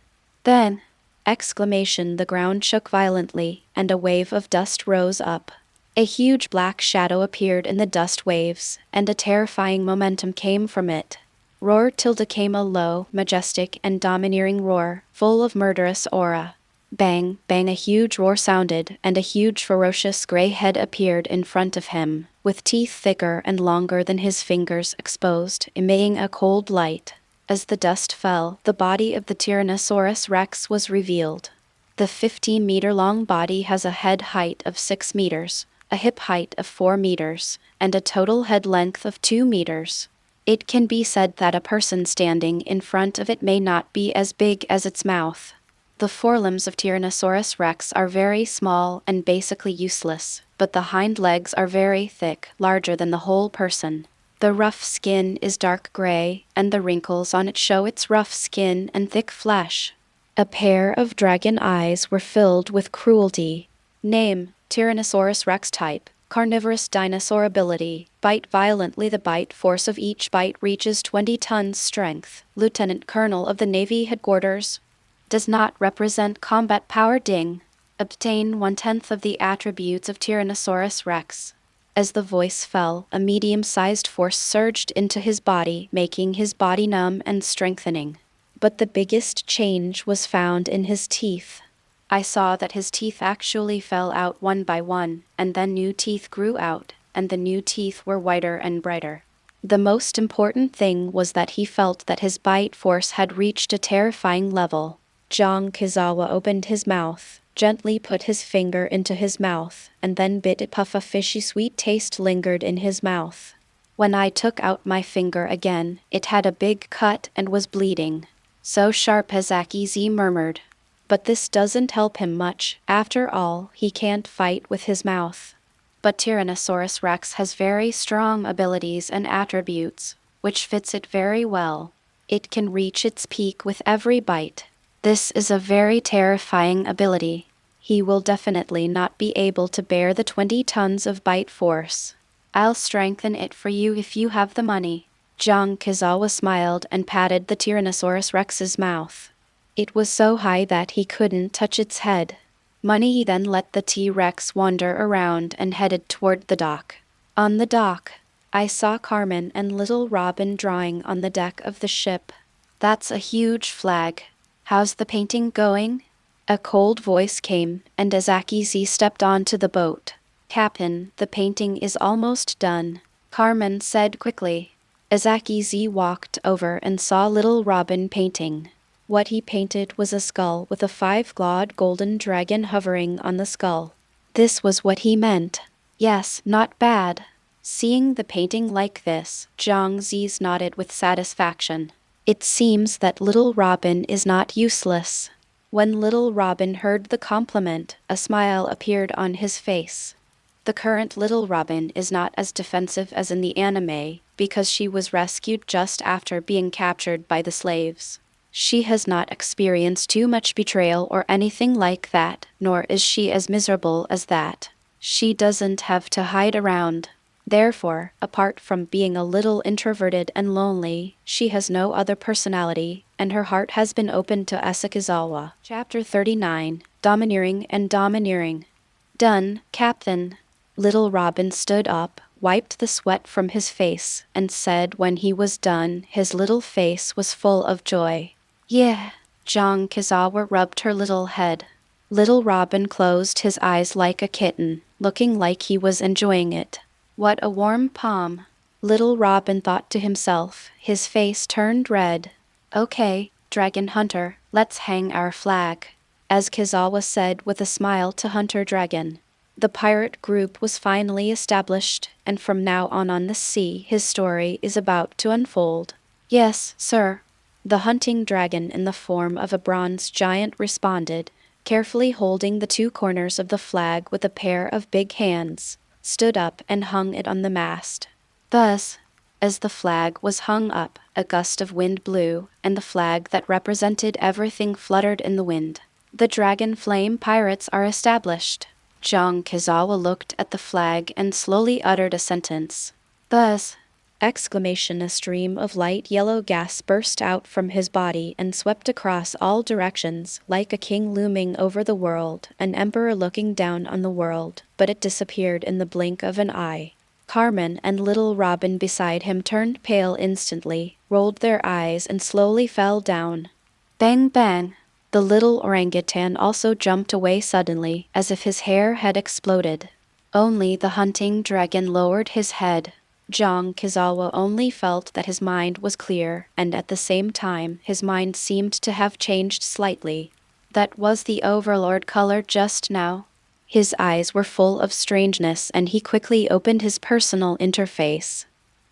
Then! Exclamation! The ground shook violently, and a wave of dust rose up. A huge black shadow appeared in the dust waves, and a terrifying momentum came from it. Roar tilde came a low, majestic, and domineering roar, full of murderous aura. Bang, bang, a huge roar sounded, and a huge ferocious gray head appeared in front of him, with teeth thicker and longer than his fingers exposed, emitting a cold light. As the dust fell, the body of the Tyrannosaurus rex was revealed. The 15-meter-long body has a head height of 6 meters, a hip height of 4 meters, and a total head length of 2 meters. It can be said that a person standing in front of it may not be as big as its mouth. The forelimbs of Tyrannosaurus rex are very small and basically useless, but the hind legs are very thick, larger than the whole person. The rough skin is dark gray, and the wrinkles on it show its rough skin and thick flesh. A pair of dragon eyes were filled with cruelty. Name: Tyrannosaurus rex. Type: carnivorous dinosaur. Ability: bite violently. The bite force of each bite reaches 20 tons strength. Lieutenant Colonel of the Navy Headquarters. Does not represent combat power. Ding. Obtain 1/10 of the attributes of Tyrannosaurus rex. As the voice fell, a medium-sized force surged into his body, making his body numb and strengthening. But the biggest change was found in his teeth. I saw that his teeth actually fell out one by one, and then new teeth grew out, and the new teeth were whiter and brighter. The most important thing was that he felt that his bite force had reached a terrifying level. Jong Kizawa opened his mouth, gently put his finger into his mouth, and then bit. A puff of fishy sweet taste lingered in his mouth. When I took out my finger again, it had a big cut and was bleeding. So sharp, Izaki Z murmured. But this doesn't help him much. After all, he can't fight with his mouth. But Tyrannosaurus rex has very strong abilities and attributes, which fits it very well. It can reach its peak with every bite. This is a very terrifying ability. He will definitely not be able to bear the 20 tons of bite force. I'll strengthen it for you if you have the money. Jong Kizawa smiled and patted the Tyrannosaurus rex's mouth. It was so high that he couldn't touch its head. Money. He then let the T-Rex wander around and headed toward the dock. On the dock, I saw Carmen and little Robin drawing on the deck of the ship. That's a huge flag. How's the painting going? A cold voice came, and Izaki Z stepped onto the boat. Captain, the painting is almost done, Carmen said quickly. Izaki Z walked over and saw little Robin painting. What he painted was a skull with a 5-clawed golden dragon hovering on the skull. This was what he meant. Yes, not bad. Seeing the painting like this, Zhang Ziz nodded with satisfaction. It seems that little Robin is not useless. When little Robin heard the compliment, a smile appeared on his face. The current little Robin is not as defensive as in the anime, because she was rescued just after being captured by the slaves. She has not experienced too much betrayal or anything like that, nor is she as miserable as that. She doesn't have to hide around. Therefore, apart from being a little introverted and lonely, she has no other personality, and her heart has been opened to Asakazawa. Chapter 39, Domineering and Domineering. Done, Captain. Little Robin stood up, wiped the sweat from his face, and said when he was done, his little face was full of joy. Yeah. Jong Kizawa rubbed her little head. Little Robin closed his eyes like a kitten, looking like he was enjoying it. What a warm palm. Little Robin thought to himself, his face turned red. Okay, Dragon Hunter, let's hang our flag. As Kizawa said with a smile to Hunter Dragon. The pirate group was finally established, and from now on the sea his story is about to unfold. Yes, sir. The hunting dragon in the form of a bronze giant responded, carefully holding the two corners of the flag with a pair of big hands, stood up and hung it on the mast. Thus, as the flag was hung up, a gust of wind blew, and the flag that represented everything fluttered in the wind. The Dragon Flame Pirates are established. Jong Kizawa looked at the flag and slowly uttered a sentence. Thus, exclamation! A stream of light yellow gas burst out from his body and swept across all directions, like a king looming over the world, an emperor looking down on the world, but it disappeared in the blink of an eye. Carmen and little Robin beside him turned pale instantly, rolled their eyes and slowly fell down. Bang bang! The little orangutan also jumped away suddenly, as if his hair had exploded. Only the hunting dragon lowered his head. Jong Kizawa only felt that his mind was clear, and at the same time his mind seemed to have changed slightly. That was the Overlord color just now. His eyes were full of strangeness, and he quickly opened his personal interface.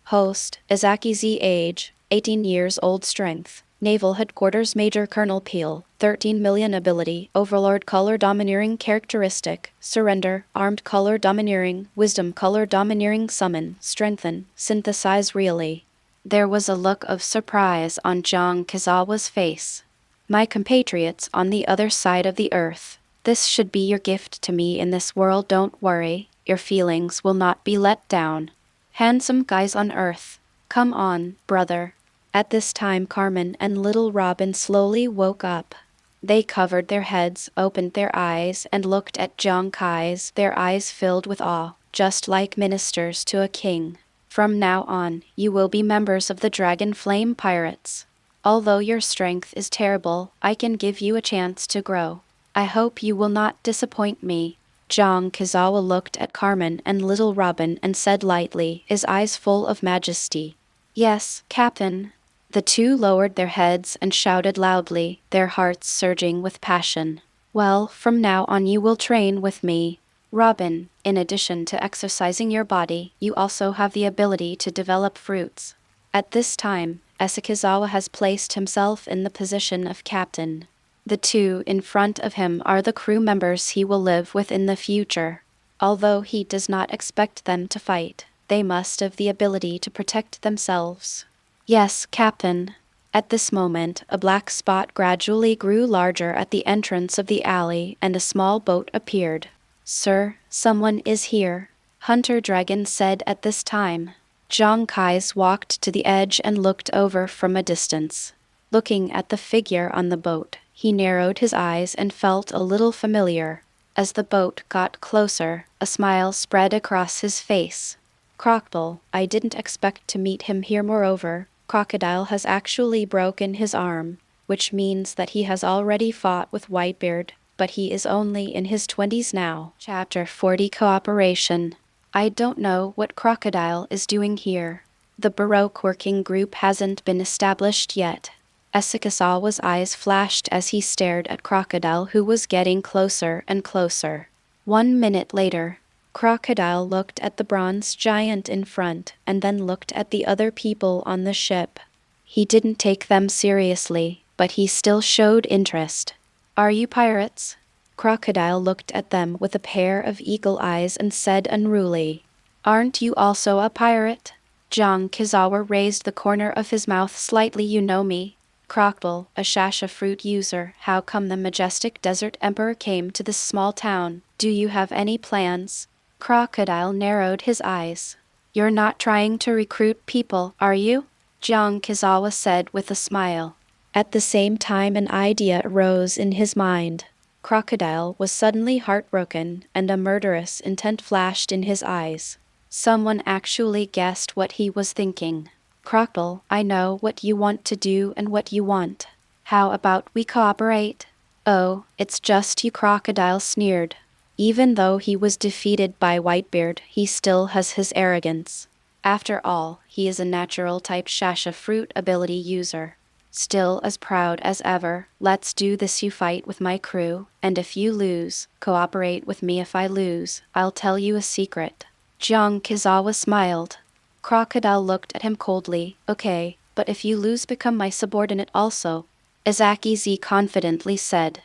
Host, Izaki Z age, 18 years old strength. Naval Headquarters Major Colonel Peel, 13 million ability, Overlord color domineering characteristic, surrender, armed color domineering, wisdom color domineering summon, strengthen, synthesize really. There was a look of surprise on Jong Kizawa's face. My compatriots on the other side of the earth, this should be your gift to me in this world. Don't worry, your feelings will not be let down. Handsome guys on earth, come on, brother. At this time Carmen and little Robin slowly woke up. They covered their heads, opened their eyes, and looked at Jong Kai's, their eyes filled with awe, just like ministers to a king. From now on, you will be members of the Dragon Flame Pirates. Although your strength is terrible, I can give you a chance to grow. I hope you will not disappoint me. Jong Kizawa looked at Carmen and little Robin and said lightly, his eyes full of majesty. Yes, Captain. The two lowered their heads and shouted loudly, their hearts surging with passion. Well, from now on you will train with me. Robin, in addition to exercising your body, you also have the ability to develop fruits. At this time, Asakazawa has placed himself in the position of captain. The two in front of him are the crew members he will live with in the future. Although he does not expect them to fight, they must have the ability to protect themselves. Yes, Captain. At this moment, a black spot gradually grew larger at the entrance of the alley, and a small boat appeared. Sir, someone is here, Hunter Dragon said at this time. Jong Kais walked to the edge and looked over from a distance. Looking at the figure on the boat, he narrowed his eyes and felt a little familiar. As the boat got closer, a smile spread across his face. Crocodile, I didn't expect to meet him here. Moreover, Crocodile has actually broken his arm, which means that he has already fought with Whitebeard, but he is only in his 20s now. Chapter 40 Cooperation. I don't know what Crocodile is doing here. The Baroque working group hasn't been established yet. Asakazawa's eyes flashed as he stared at Crocodile, who was getting closer and closer. 1 minute later, Crocodile looked at the bronze giant in front and then looked at the other people on the ship. He didn't take them seriously, but he still showed interest. Are you pirates? Crocodile looked at them with a pair of eagle eyes and said unruly. Aren't you also a pirate? Jiang Kizawa raised the corner of his mouth slightly. You know me. Crocodile, a shasha fruit user. How come the majestic desert emperor came to this small town? Do you have any plans? Crocodile narrowed his eyes. You're not trying to recruit people, are you? Jiang Kizawa said with a smile. At the same time an idea arose in his mind. Crocodile was suddenly heartbroken, and a murderous intent flashed in his eyes. Someone actually guessed what he was thinking. Crocodile, I know what you want to do and what you want. How about we cooperate? Oh, it's just you, Crocodile sneered. Even though he was defeated by Whitebeard, he still has his arrogance. After all, he is a natural type shasha fruit ability user. Still as proud as ever. Let's do this. You fight with my crew, and if you lose, cooperate with me. If I lose, I'll tell you a secret. Jiang Kizawa smiled. Crocodile looked at him coldly. Okay, but if you lose, become my subordinate also, Izaki Z confidently said.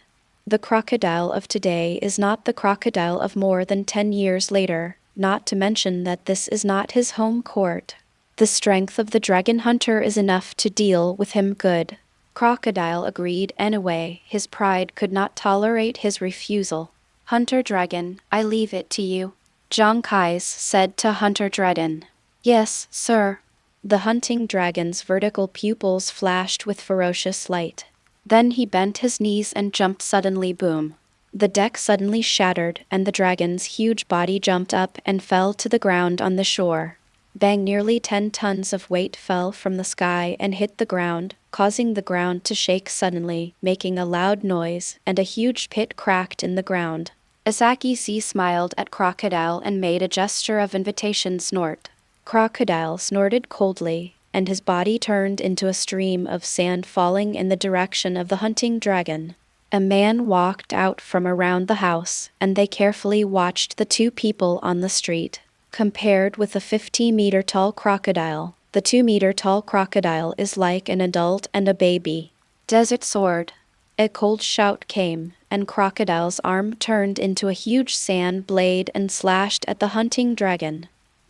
The crocodile of today is not the crocodile of more than 10 years later, not to mention that this is not his home court. The strength of the dragon hunter is enough to deal with him good. Crocodile agreed anyway. His pride could not tolerate his refusal. Hunter Dragon, I leave it to you. Zhang Kais said to Hunter Dragon. Yes, sir. The hunting dragon's vertical pupils flashed with ferocious light. Then he bent his knees and jumped suddenly. Boom. The deck suddenly shattered, and the dragon's huge body jumped up and fell to the ground on the shore. Bang! Nearly 10 tons of weight fell from the sky and hit the ground, causing the ground to shake suddenly, making a loud noise, and a huge pit cracked in the ground. Izaki Z smiled at Crocodile and made a gesture of invitation. Snort. Crocodile snorted coldly, and his body turned into a stream of sand falling in the direction of the hunting dragon. A man walked out from around the house, and they carefully watched the two people on the street. Compared with the 50-meter-tall crocodile, the 2-meter-tall crocodile is like an adult and a baby. Desert sword. A cold shout came, and Crocodile's arm turned into a huge sand blade and slashed at the hunting dragon.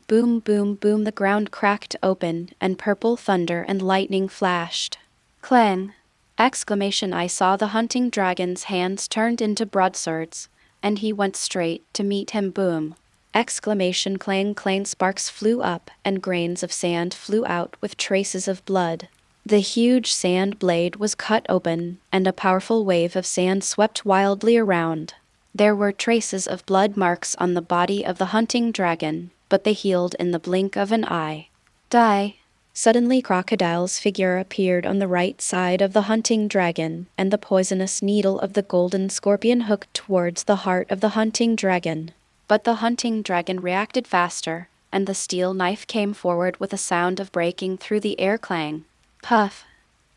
Boom, boom, boom, the ground cracked open, and purple thunder and lightning flashed. Clang! Exclamation! I saw the hunting dragon's hands turned into broadswords, and he went straight to meet him. Boom! Exclamation! Clang, clang, sparks flew up, and grains of sand flew out with traces of blood. The huge sand blade was cut open, and a powerful wave of sand swept wildly around. There were traces of blood marks on the body of the hunting dragon, but they healed in the blink of an eye. Die! Suddenly Crocodile's figure appeared on the right side of the hunting dragon, and the poisonous needle of the golden scorpion hooked towards the heart of the hunting dragon. But the hunting dragon reacted faster, and the steel knife came forward with a sound of breaking through the air. Clang. Puff.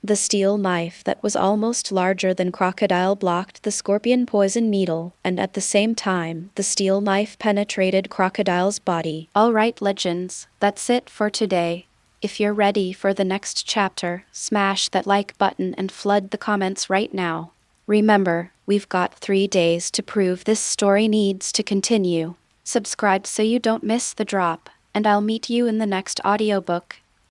The steel knife that was almost larger than Crocodile blocked the scorpion poison needle, and at the same time, the steel knife penetrated Crocodile's body. All right, legends, that's it for today. If you're ready for the next chapter, smash that like button and flood the comments right now. Remember, we've got 3 days to prove this story needs to continue. Subscribe so you don't miss the drop, and I'll meet you in the next audiobook.